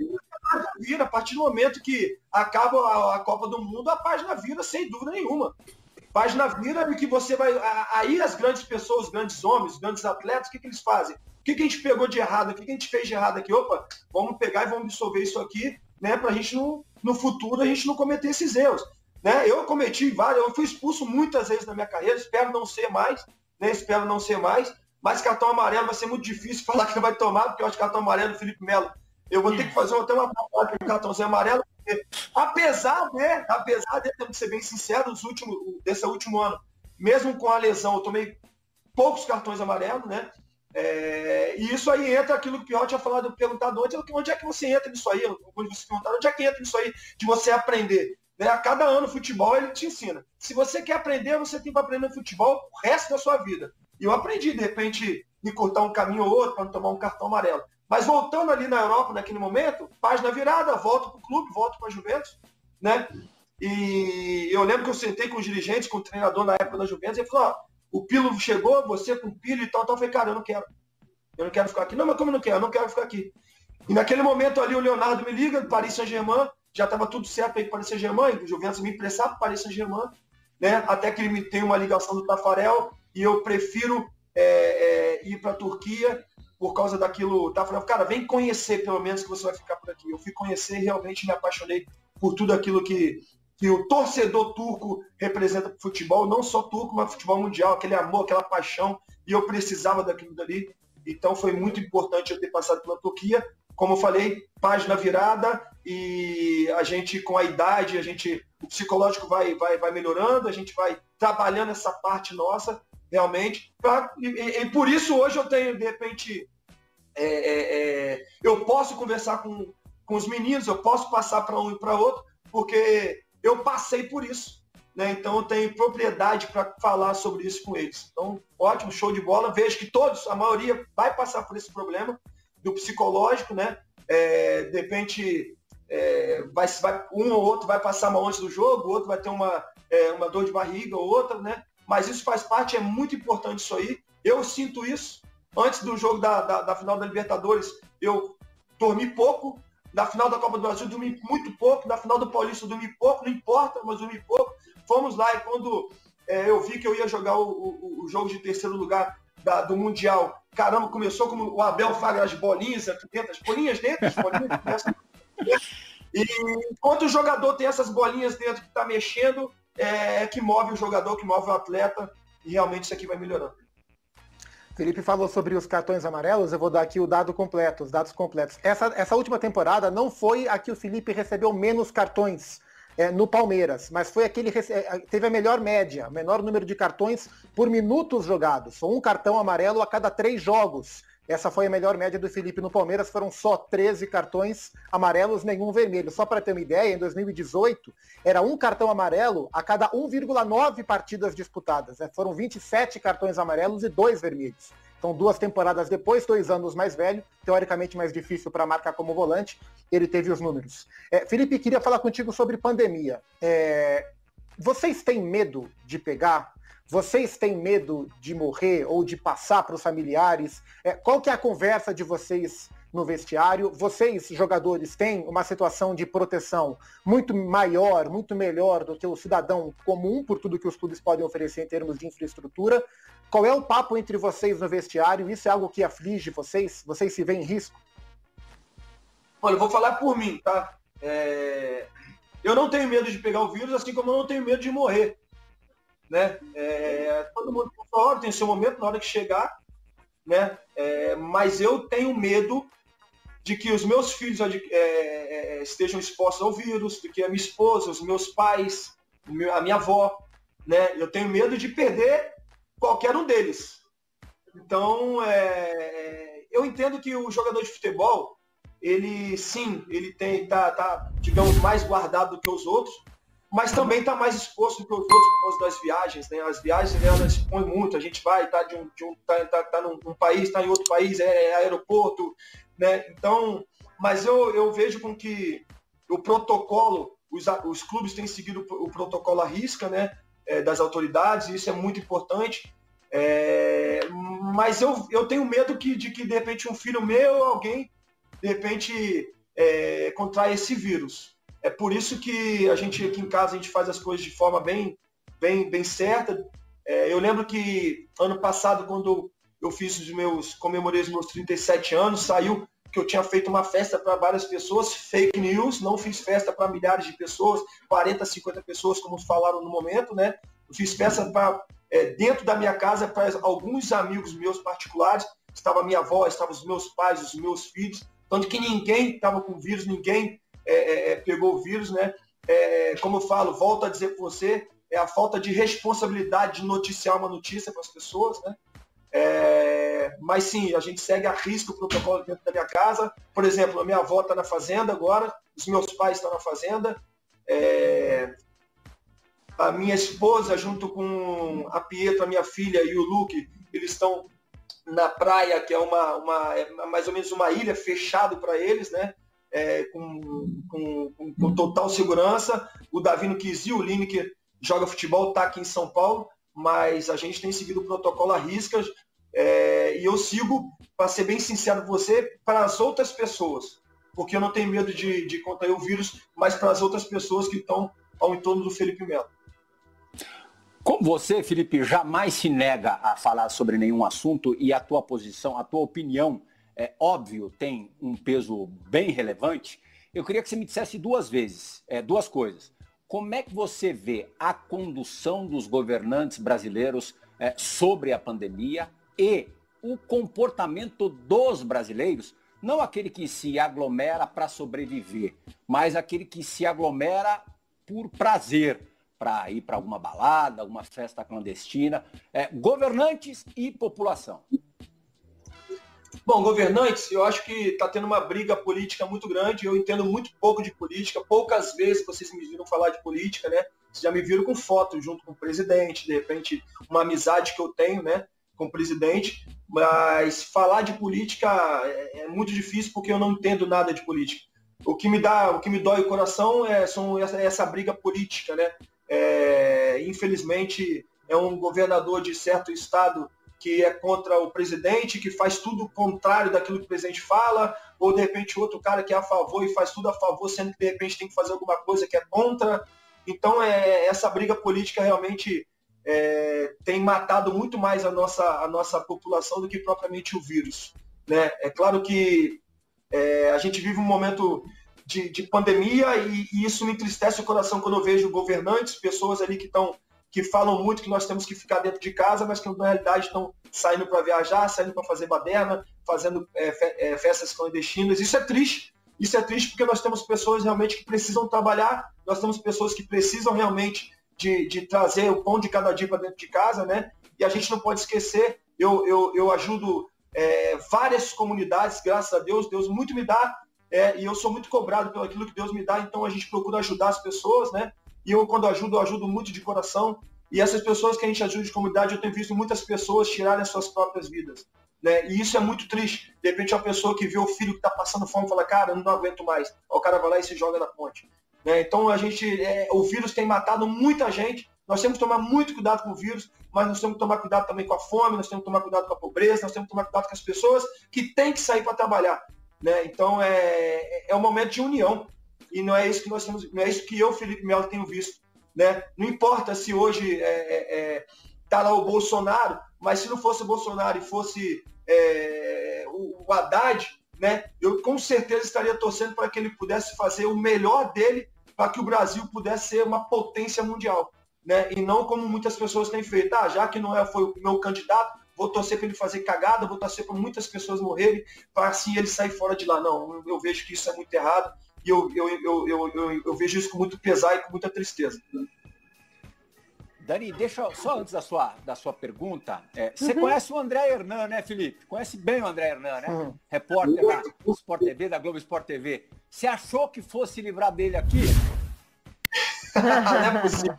Vira, a partir do momento que acaba a Copa do Mundo, a página vira sem dúvida nenhuma. A página vira e que você vai... Aí as grandes pessoas, os grandes homens, os grandes atletas, o que eles fazem? O que a gente pegou de errado? O que a gente fez de errado aqui? Opa, vamos pegar e vamos absorver isso aqui, né? Pra gente, no futuro, a gente não cometer esses erros. Né? Eu cometi vários, eu fui expulso muitas vezes na minha carreira, espero não ser mais, né? Espero não ser mais, mas cartão amarelo vai ser muito difícil falar que vai tomar, porque eu acho que cartão amarelo do Felipe Melo, eu vou ter que fazer até uma palavra com o cartãozinho amarelo, porque, apesar de ter ser bem sincero, desse último ano, mesmo com a lesão, eu tomei poucos cartões amarelos, né? E isso aí entra aquilo que o Pior tinha perguntado ontem, onde é que você entra nisso aí? Você perguntaram, onde é que entra nisso aí de você aprender? A cada ano o futebol ele te ensina. Se você quer aprender, você tem para aprender no futebol o resto da sua vida. E eu aprendi, de repente, de cortar um caminho ou outro para não tomar um cartão amarelo. Mas voltando ali na Europa, naquele momento, página virada, volto para o clube, volto para a Juventus, né? E eu lembro que eu sentei com os dirigentes, com o treinador na época da Juventus, e ele falou, o Pilo chegou, você com o Pilo e tal. Eu falei, cara, eu não quero ficar aqui. Não, mas como eu não quero? Eu não quero ficar aqui. E naquele momento ali, o Leonardo me liga, do Paris Saint-Germain, já estava tudo certo para ir para o Paris Saint-Germain, o Juventus me emprestar para o Paris Saint-Germain, né? Até que ele me tem uma ligação do Tafarel, e eu prefiro ir para a Turquia por causa daquilo. O Tafarel, cara, vem conhecer pelo menos que você vai ficar por aqui. Eu fui conhecer e realmente me apaixonei por tudo aquilo que o torcedor turco representa para o futebol, não só turco, mas futebol mundial, aquele amor, aquela paixão, e eu precisava daquilo dali. Então foi muito importante eu ter passado pela Turquia. Como eu falei, página virada, e a gente, com a idade, o psicológico vai melhorando, a gente vai trabalhando essa parte nossa, realmente. E por isso hoje eu tenho, de repente, eu posso conversar com os meninos, eu posso passar para um e para outro, porque eu passei por isso, né? Então eu tenho propriedade para falar sobre isso com eles. Então, ótimo, show de bola. Vejo que a maioria vai passar por esse problema do psicológico, né? De repente, um ou outro vai passar mal antes do jogo, o outro vai ter uma dor de barriga ou outra, né? Mas isso faz parte, é muito importante isso aí. Eu sinto isso. Antes do jogo da final da Libertadores, eu dormi pouco. Na final da Copa do Brasil, dormi muito pouco. Na final do Paulista, dormi pouco. Não importa, mas dormi pouco. Fomos lá e quando eu vi que eu ia jogar o jogo de terceiro lugar do Mundial, caramba, começou como o Abel fala, as bolinhas dentro. E enquanto o jogador tem essas bolinhas dentro que está mexendo, que move o jogador, que move o atleta, e realmente isso aqui vai melhorando. Felipe falou sobre os cartões amarelos, eu vou dar aqui os dados completos. Essa última temporada não foi a que o Felipe recebeu menos cartões no Palmeiras, mas foi aquele teve a melhor média, o menor número de cartões por minutos jogados. Um cartão amarelo a cada 3 jogos. Essa foi a melhor média do Felipe no Palmeiras, foram só 13 cartões amarelos, nenhum vermelho. Só para ter uma ideia, em 2018, era um cartão amarelo a cada 1,9 partidas disputadas. Foram 27 cartões amarelos e 2 vermelhos. Então, 2 temporadas depois, 2 anos mais velho, teoricamente mais difícil para marcar como volante, ele teve os números. Felipe, queria falar contigo sobre pandemia. Vocês têm medo de pegar? Vocês têm medo de morrer ou de passar para os familiares? Qual que é a conversa de vocês no vestiário? Vocês, jogadores, têm uma situação de proteção muito maior, muito melhor do que o cidadão comum, por tudo que os clubes podem oferecer em termos de infraestrutura. Qual é o papo entre vocês no vestiário? Isso é algo que aflige vocês? Vocês se veem em risco? Olha, eu vou falar por mim, tá? Eu não tenho medo de pegar o vírus, assim como eu não tenho medo de morrer. Né? Todo mundo tem sua hora, tem seu momento, na hora que chegar, né? Mas eu tenho medo de que os meus filhos estejam expostos ao vírus, de que a minha esposa, os meus pais, a minha avó, né? Eu tenho medo de perder qualquer um deles. Então, eu entendo que o jogador de futebol, ele tá, digamos, mais guardado do que os outros, mas também está mais exposto do que os outros por causa das viagens, né? As viagens, elas expõem muito, a gente vai, tá num país, tá em outro país, aeroporto, né? Então, mas eu vejo com que o protocolo, os clubes têm seguido o protocolo à risca, né? Das autoridades, e isso é muito importante. Mas eu tenho medo de que, de repente, um filho meu ou alguém, de repente, contrai esse vírus. É por isso que a gente, aqui em casa, a gente faz as coisas de forma bem certa. Eu lembro que, ano passado, quando eu comemorei os meus 37 anos, saiu que eu tinha feito uma festa para várias pessoas, fake news, não fiz festa para milhares de pessoas, 40, 50 pessoas, como falaram no momento, né? Eu fiz festa dentro da minha casa para alguns amigos meus particulares, estava a minha avó, estavam os meus pais, os meus filhos, tanto que ninguém estava com vírus, ninguém pegou o vírus, né? Como eu falo, volto a dizer para você, é a falta de responsabilidade de noticiar uma notícia para as pessoas, né? Mas sim, a gente segue a risco o protocolo dentro da minha casa. Por exemplo, a minha avó está na fazenda agora, os meus pais estão na fazenda, a minha esposa, junto com a Pietra, a minha filha, e o Luke, eles estão na praia, que é mais ou menos uma ilha fechado para eles, né? Com total segurança. O Davi não quis ir, o Lineker joga futebol, está aqui em São Paulo, mas a gente tem seguido o protocolo à risca, e eu sigo, para ser bem sincero com você, para as outras pessoas, porque eu não tenho medo de contrair o vírus, mas para as outras pessoas que estão ao entorno do Felipe Melo. Como você, Felipe, jamais se nega a falar sobre nenhum assunto, e a tua posição, a tua opinião, óbvio, tem um peso bem relevante, eu queria que você me dissesse duas coisas. Como é que você vê a condução dos governantes brasileiros sobre a pandemia e o comportamento dos brasileiros, não aquele que se aglomera para sobreviver, mas aquele que se aglomera por prazer, para ir para alguma balada, alguma festa clandestina, governantes e população. Bom, governantes, eu acho que está tendo uma briga política muito grande, eu entendo muito pouco de política, poucas vezes vocês me viram falar de política, né? Vocês já me viram com foto junto com o presidente, de repente uma amizade que eu tenho, né, com o presidente, mas falar de política é muito difícil porque eu não entendo nada de política. O que me dói o coração são essa briga política, né? Infelizmente, é um governador de certo estado que é contra o presidente, que faz tudo contrário daquilo que o presidente fala, ou de repente outro cara que é a favor e faz tudo a favor, sendo que de repente tem que fazer alguma coisa que é contra. Então, essa briga política realmente tem matado muito mais a nossa população do que propriamente o vírus, né? É claro que a gente vive um momento de pandemia e isso me entristece o coração quando eu vejo governantes, pessoas ali que falam muito que nós temos que ficar dentro de casa, mas que na realidade estão saindo para viajar, saindo para fazer baderna, fazendo festas clandestinas. Isso é triste porque nós temos pessoas realmente que precisam trabalhar, nós temos pessoas que precisam realmente de trazer o pão de cada dia para dentro de casa, né? E a gente não pode esquecer, eu ajudo várias comunidades, graças a Deus, Deus muito me dá, e eu sou muito cobrado pelo aquilo que Deus me dá, então a gente procura ajudar as pessoas, né? E eu, quando eu ajudo muito de coração. E essas pessoas que a gente ajuda de comunidade, eu tenho visto muitas pessoas tirarem as suas próprias vidas, né? E isso é muito triste. De repente, uma pessoa que vê o filho que está passando fome fala, cara, eu não aguento mais. O cara vai lá e se joga na ponte, né? Então, o vírus tem matado muita gente. Nós temos que tomar muito cuidado com o vírus, mas nós temos que tomar cuidado também com a fome, nós temos que tomar cuidado com a pobreza, nós temos que tomar cuidado com as pessoas que têm que sair para trabalhar, né? Então, é um momento de união. E não é isso que nós temos, não é isso que eu, Felipe Melo, tenho visto, né? Não importa se hoje tá lá o Bolsonaro, mas se não fosse o Bolsonaro e fosse o Haddad, né? Eu com certeza estaria torcendo para que ele pudesse fazer o melhor dele para que o Brasil pudesse ser uma potência mundial, né? E não como muitas pessoas têm feito. Já que não foi o meu candidato, vou torcer para ele fazer cagada, vou torcer para muitas pessoas morrerem para assim ele sair fora de lá. Não, eu vejo que isso é muito errado. E eu vejo isso com muito pesar e com muita tristeza. Dani, deixa só antes da sua pergunta. Você conhece o André Hernan, né, Felipe? Conhece bem o André Hernan, né? Repórter da Sport TV, da Globo Sport TV. Você achou que fosse livrar dele aqui? Não é possível.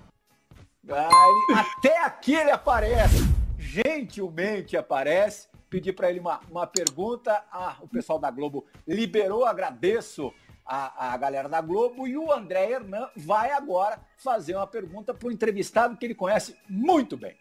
Até aqui ele aparece. Gentilmente aparece. Pedi para ele uma pergunta. O pessoal da Globo liberou. Agradeço a galera da Globo, e o André Hernan vai agora fazer uma pergunta para o entrevistado que ele conhece muito bem.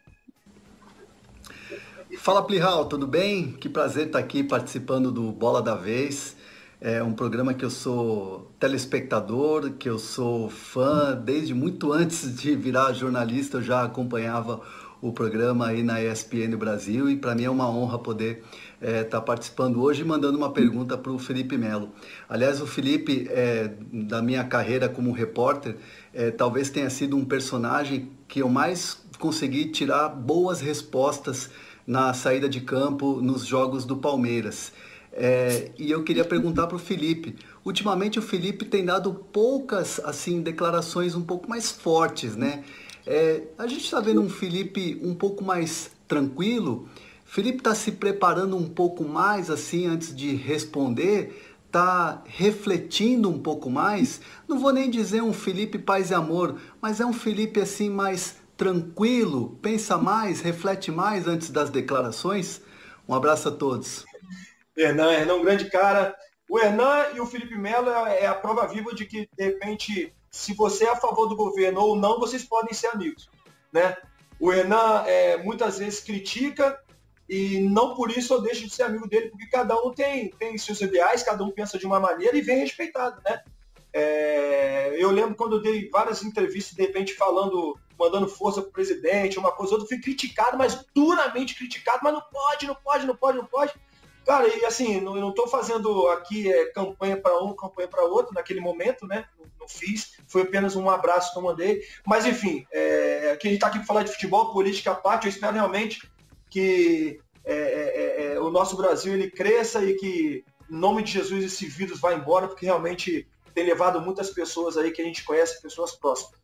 Fala, Plihal, tudo bem? Que prazer estar aqui participando do Bola da Vez. É um programa que eu sou telespectador, que eu sou fã, desde muito antes de virar jornalista, eu já acompanhava o programa aí na ESPN Brasil, e para mim é uma honra poder estar participando hoje e mandando uma pergunta para o Felipe Melo. Aliás, o Felipe, da minha carreira como repórter, talvez tenha sido um personagem que eu mais consegui tirar boas respostas na saída de campo nos jogos do Palmeiras. E eu queria perguntar para o Felipe. Ultimamente o Felipe tem dado poucas assim declarações um pouco mais fortes, né? A gente está vendo um Felipe um pouco mais tranquilo. Felipe está se preparando um pouco mais assim antes de responder, está refletindo um pouco mais. Não vou nem dizer um Felipe paz e amor, mas é um Felipe assim mais tranquilo, pensa mais, reflete mais antes das declarações. Um abraço a todos. Hernan é um grande cara. O Hernan e o Felipe Melo é a prova viva de que, de repente, se você é a favor do governo ou não, vocês podem ser amigos, né? O Hernan muitas vezes critica, e não por isso eu deixo de ser amigo dele, porque cada um tem seus ideais, cada um pensa de uma maneira e vem respeitado, né? Eu lembro quando eu dei várias entrevistas, de repente mandando força pro presidente, uma coisa ou outra, fui criticado, mas duramente criticado, mas não pode. Cara, e assim, eu não estou fazendo aqui campanha para um, campanha para outro, naquele momento, né? Não fiz, foi apenas um abraço que eu mandei. Mas enfim, que a gente está aqui para falar de futebol, política à parte, eu espero realmente que o nosso Brasil ele cresça e que, em nome de Jesus, esse vírus vá embora, porque realmente tem levado muitas pessoas aí que a gente conhece, pessoas próximas.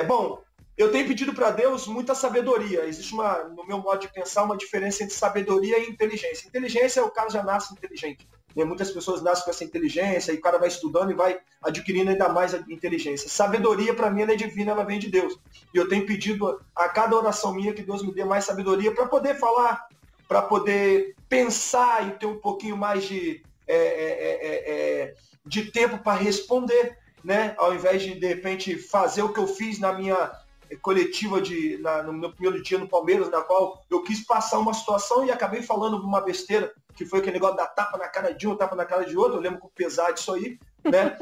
Bom, eu tenho pedido para Deus muita sabedoria. Existe no meu modo de pensar, uma diferença entre sabedoria e inteligência. Inteligência, o cara já nasce inteligente. Né? Muitas pessoas nascem com essa inteligência, e o cara vai estudando e vai adquirindo ainda mais a inteligência. Sabedoria, para mim, ela é divina, ela vem de Deus. E eu tenho pedido a cada oração minha que Deus me dê mais sabedoria para poder falar, para poder pensar e ter um pouquinho mais de tempo para responder, né? Ao invés de repente, fazer o que eu fiz na minha coletiva no meu primeiro dia no Palmeiras, na qual eu quis passar uma situação e acabei falando uma besteira, que foi aquele negócio da tapa na cara de um, tapa na cara de outro. Eu lembro com pesar disso aí, né?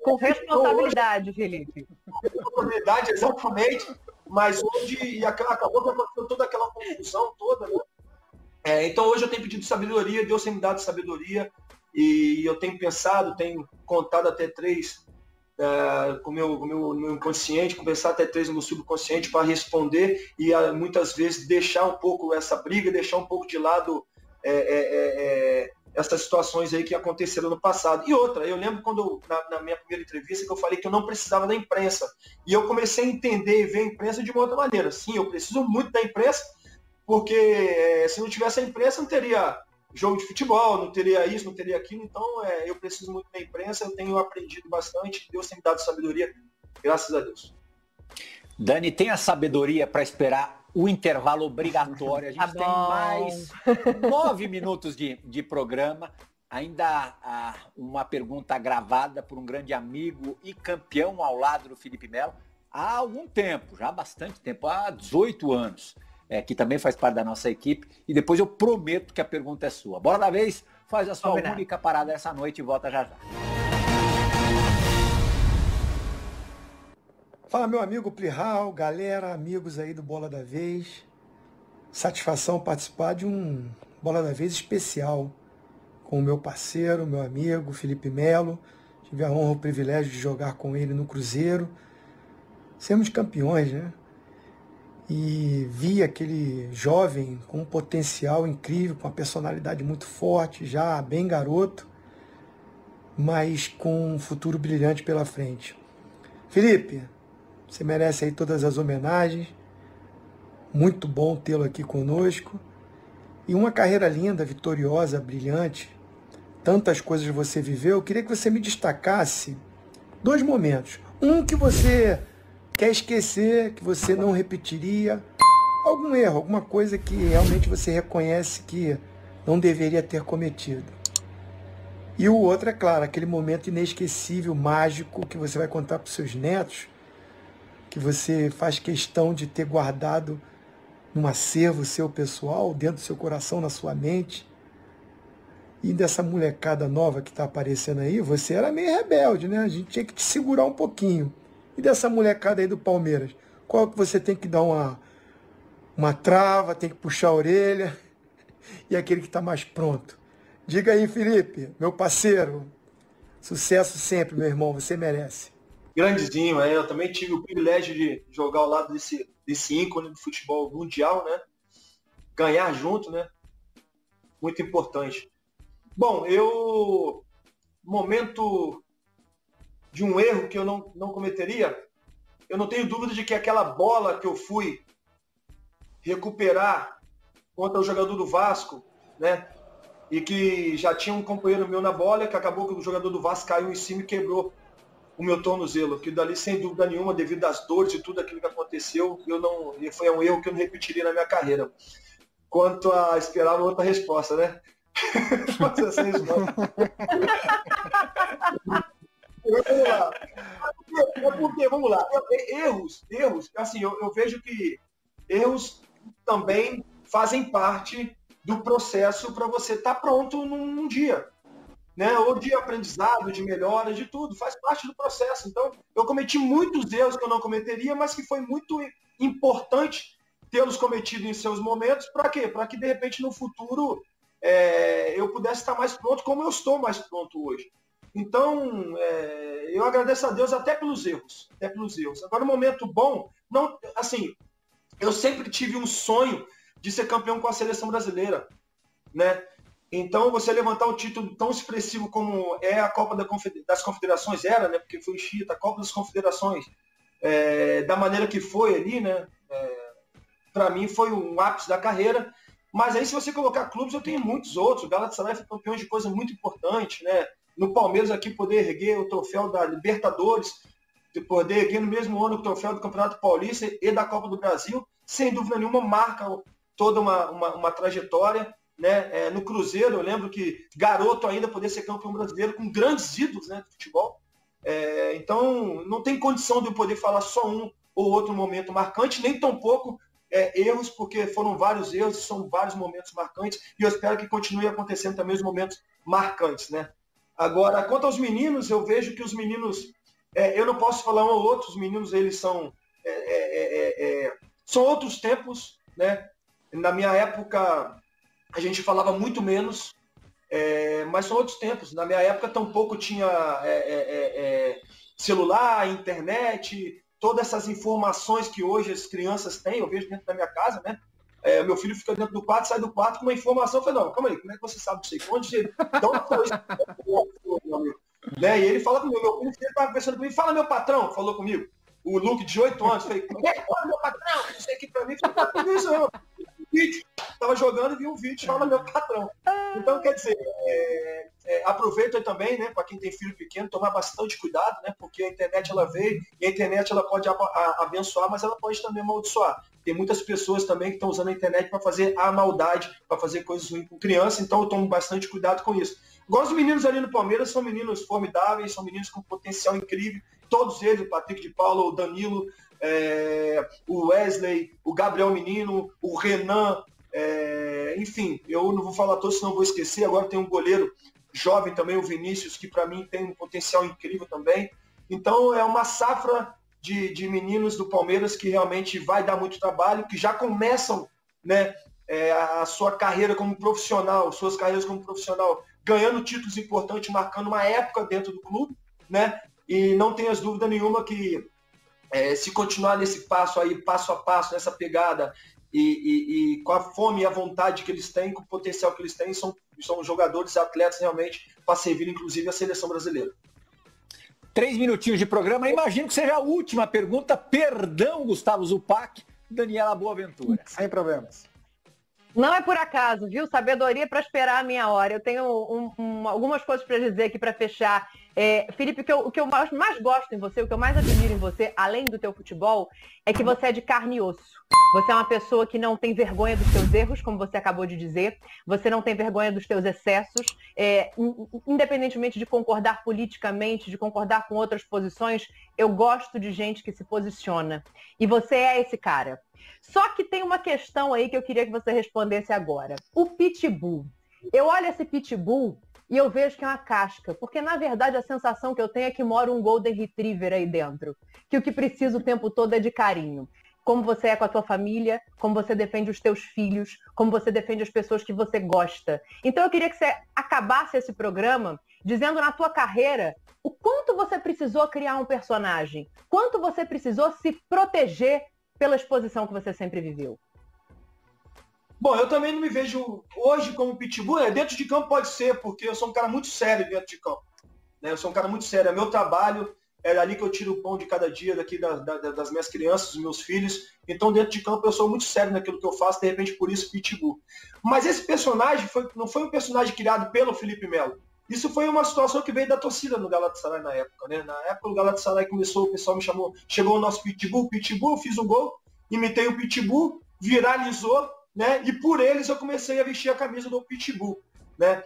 Com responsabilidade, Felipe. Com responsabilidade, exatamente. Mas hoje acabou que aconteceu toda aquela confusão toda, né? Então hoje eu tenho pedido sabedoria, Deus tem me dado sabedoria, e eu tenho pensado, tenho contado até 3 com o meu inconsciente, conversar até 3 no meu subconsciente para responder, e muitas vezes deixar um pouco essa briga, deixar um pouco de lado essas situações aí que aconteceram no passado. E outra, eu lembro quando na minha primeira entrevista que eu falei que eu não precisava da imprensa, e eu comecei a entender e ver a imprensa de uma outra maneira. Sim, eu preciso muito da imprensa, porque se não tivesse a imprensa não teria jogo de futebol, não teria isso, não teria aquilo. Então eu preciso muito da imprensa, eu tenho aprendido bastante, Deus tem me dado sabedoria, graças a Deus. Dani, tem a sabedoria para esperar o intervalo obrigatório. A gente tem mais 9 minutos de programa. Ainda uma pergunta gravada por um grande amigo e campeão ao lado do Felipe Melo há algum tempo, já há bastante tempo, há 18 anos. Que também faz parte da nossa equipe, e depois eu prometo que a pergunta é sua. Bola da Vez, faz a sua única parada essa noite e volta já já. Fala, meu amigo Plihal, galera, amigos aí do Bola da Vez. Satisfação participar de um Bola da Vez especial com o meu parceiro, meu amigo Felipe Melo. Tive a honra e o privilégio de jogar com ele no Cruzeiro. Sermos campeões, né? E vi aquele jovem com um potencial incrível, com uma personalidade muito forte, já bem garoto, mas com um futuro brilhante pela frente. Felipe, você merece aí todas as homenagens. Muito bom tê-lo aqui conosco. E uma carreira linda, vitoriosa, brilhante. Tantas coisas você viveu. Eu queria que você me destacasse 2 momentos. Um que você quer esquecer, que você não repetiria. Algum erro, alguma coisa que realmente você reconhece que não deveria ter cometido. E o outro, é claro, aquele momento inesquecível, mágico, que você vai contar para os seus netos, que você faz questão de ter guardado num acervo seu pessoal, dentro do seu coração, na sua mente. E dessa molecada nova que está aparecendo aí, você era meio rebelde, né? A gente tinha que te segurar um pouquinho. E dessa molecada aí do Palmeiras, qual que você tem que dar uma trava, tem que puxar a orelha, e aquele que está mais pronto? Diga aí, Felipe, meu parceiro, sucesso sempre, meu irmão, você merece. Grandezinho, eu também tive o privilégio de jogar ao lado desse ícone do futebol mundial, né? Ganhar junto, né? Muito importante. Bom, momento de um erro que eu não cometeria, eu não tenho dúvida de que aquela bola que eu fui recuperar contra o jogador do Vasco, né? E que já tinha um companheiro meu na bola, que acabou que o jogador do Vasco caiu em cima e quebrou o meu tornozelo, que dali, sem dúvida nenhuma, devido às dores e tudo aquilo que aconteceu, foi um erro que eu não repetiria na minha carreira. Quanto a esperar outra resposta, né? Vamos lá. Erros, assim, eu vejo que erros também fazem parte do processo para você estar pronto num dia. Né? Ou de aprendizado, de melhora, de tudo, faz parte do processo. Então, eu cometi muitos erros que eu não cometeria, mas que foi muito importante tê-los cometido em seus momentos. Para quê? Para que, de repente, no futuro, eu pudesse estar mais pronto, como eu estou mais pronto hoje. Então, eu agradeço a Deus até pelos erros. Agora, no momento bom, não, assim, eu sempre tive um sonho de ser campeão com a seleção brasileira, né? Então, você levantar um título tão expressivo como é a Copa das Confederações, né? Porque foi Chita, a Copa das Confederações, da maneira que foi ali, né? Para mim foi um ápice da carreira. Mas aí, se você colocar clubes, eu tenho muitos outros. O Galatasaray foi campeão de coisa muito importante, né? No Palmeiras aqui, poder erguer o troféu da Libertadores, de poder erguer no mesmo ano o troféu do Campeonato Paulista e da Copa do Brasil, sem dúvida nenhuma, marca toda uma trajetória. Né? No Cruzeiro, eu lembro que garoto ainda poder ser campeão brasileiro com grandes ídolos, né, do futebol. Então, não tem condição de eu poder falar só um ou outro momento marcante, nem tampouco erros, porque foram vários erros e são vários momentos marcantes, e eu espero que continue acontecendo também os momentos marcantes. Né? Agora, quanto aos meninos, eu vejo que os meninos, eu não posso falar um ou outro, os meninos eles são outros tempos. Né? Na minha época, a gente falava muito menos, mas são outros tempos. Na minha época, tampouco tinha celular, internet, todas essas informações que hoje as crianças têm, eu vejo dentro da minha casa, né? Meu filho fica dentro do quarto, sai do quarto com uma informação. Eu falei, não, calma aí, como é que você sabe disso aí? Onde foi isso? Né? E ele fala comigo, meu filho estava conversando comigo, fala meu patrão, falou comigo. O Luke, de 8 anos, falei, fala meu patrão, isso aqui pra mim, falei, isso eu. Vídeo. Estava jogando e vi um vídeo, fala meu patrão. Então, quer dizer, aproveito aí também, né, para quem tem filho pequeno, tomar bastante cuidado, né, porque a internet ela veio e a internet ela pode abençoar, mas ela pode também amaldiçoar. Tem muitas pessoas também que estão usando a internet para fazer a maldade, para fazer coisas ruins com criança, então eu tomo bastante cuidado com isso. Agora, os meninos ali no Palmeiras são meninos formidáveis, são meninos com potencial incrível, todos eles, o Patrick de Paula, o Danilo, o Wesley, o Gabriel Menino, o Renan, enfim, eu não vou falar todos, senão vou esquecer. Agora tem um goleiro jovem também, o Vinícius, que para mim tem um potencial incrível também. Então é uma safra de meninos do Palmeiras que realmente vai dar muito trabalho, que já começam, né, a sua carreira como profissional, suas carreiras como profissional, ganhando títulos importantes, marcando uma época dentro do clube, né? E não tenhas dúvida nenhuma que se continuar nesse passo aí, passo a passo, nessa pegada, e com a fome e a vontade que eles têm, com o potencial que eles têm, são jogadores, atletas realmente, para servir inclusive a seleção brasileira. 3 minutinhos de programa, imagino que seja a última pergunta. Perdão, Gustavo Zupac, Daniela Boaventura. Sem problemas. Não é por acaso, viu? Sabedoria para esperar a minha hora. Eu tenho algumas coisas para dizer aqui para fechar. Felipe, o que eu mais gosto em você, o que eu mais admiro em você, além do teu futebol, é que você é de carne e osso. Você é uma pessoa que não tem vergonha dos seus erros, como você acabou de dizer. Você não tem vergonha dos seus excessos. Independentemente de concordar politicamente, de concordar com outras posições, eu gosto de gente que se posiciona. E você é esse cara. Só que tem uma questão aí que eu queria que você respondesse agora. O Pitbull. Eu olho esse Pitbull e eu vejo que é uma casca, porque na verdade a sensação que eu tenho é que mora um Golden Retriever aí dentro, que o que precisa o tempo todo é de carinho. Como você é com a tua família, como você defende os teus filhos, como você defende as pessoas que você gosta. Então eu queria que você acabasse esse programa dizendo na tua carreira o quanto você precisou criar um personagem, quanto você precisou se proteger pela exposição que você sempre viveu. Bom, eu também não me vejo hoje como pitbull. Dentro de campo pode ser, porque eu sou um cara muito sério dentro de campo. Né? Eu sou um cara muito sério. É meu trabalho, é ali que eu tiro o pão de cada dia daqui das minhas crianças, dos meus filhos. Então, dentro de campo, eu sou muito sério naquilo que eu faço, de repente, por isso, pitbull. Mas esse personagem não foi um personagem criado pelo Felipe Melo. Isso foi uma situação que veio da torcida no Galatasaray na época, né? Na época o Galatasaray começou, o pessoal me chamou, chegou o nosso Pitbull, eu fiz um gol, imitei o Pitbull, viralizou, né? E por eles eu comecei a vestir a camisa do Pitbull, né?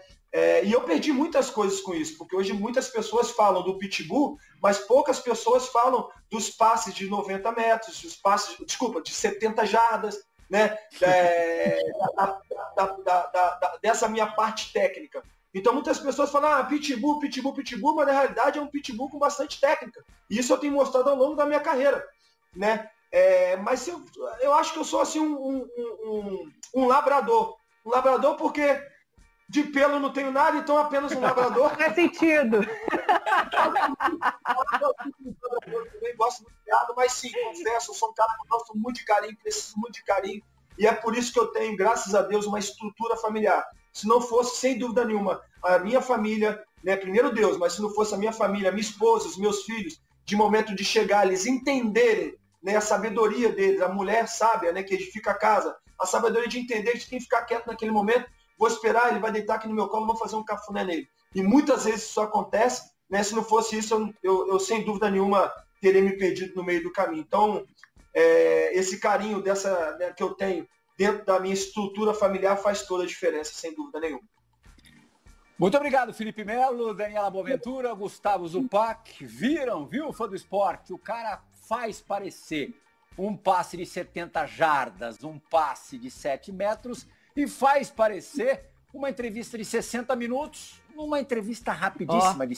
E eu perdi muitas coisas com isso, porque hoje muitas pessoas falam do Pitbull, mas poucas pessoas falam dos passes de 90 metros, dos passes, de 70 jardas, né? Dessa minha parte técnica. Então muitas pessoas falam, pitbull, mas na realidade é um pitbull com bastante técnica. E isso eu tenho mostrado ao longo da minha carreira, né? Mas eu acho que eu sou assim um labrador. Um labrador porque de pelo não tenho nada, então apenas um labrador. Faz sentido. Eu também gosto muito de piada, mas sim, confesso, eu sou um cara que gosto muito de carinho, preciso muito de carinho. E é por isso que eu tenho, graças a Deus, uma estrutura familiar. Se não fosse, sem dúvida nenhuma, a minha família, né, primeiro Deus, mas se não fosse a minha família, a minha esposa, os meus filhos, de momento de chegar, eles entenderem, né, a sabedoria deles, a mulher sábia, né, que edifica a casa, a sabedoria de entender que tem que ficar quieto naquele momento, vou esperar, ele vai deitar aqui no meu colo, vou fazer um cafuné nele. E muitas vezes isso acontece, né, se não fosse isso, eu sem dúvida nenhuma teria me perdido no meio do caminho. Então, esse carinho né, que eu tenho dentro da minha estrutura familiar faz toda a diferença, sem dúvida nenhuma. Muito obrigado, Felipe Melo, Daniela Boaventura, Gustavo Zupac. Viu, fã do esporte? O cara faz parecer um passe de 70 jardas, um passe de 7 metros e faz parecer uma entrevista de 60 minutos numa entrevista rapidíssima de,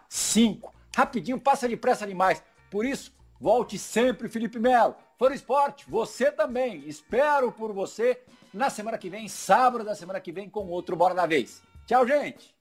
5. Rapidinho, passa depressa demais. Por isso, volte sempre, Felipe Melo. Fã do esporte, você também. Espero por você na semana que vem, sábado da semana que vem, com outro Bora da Vez. Tchau, gente!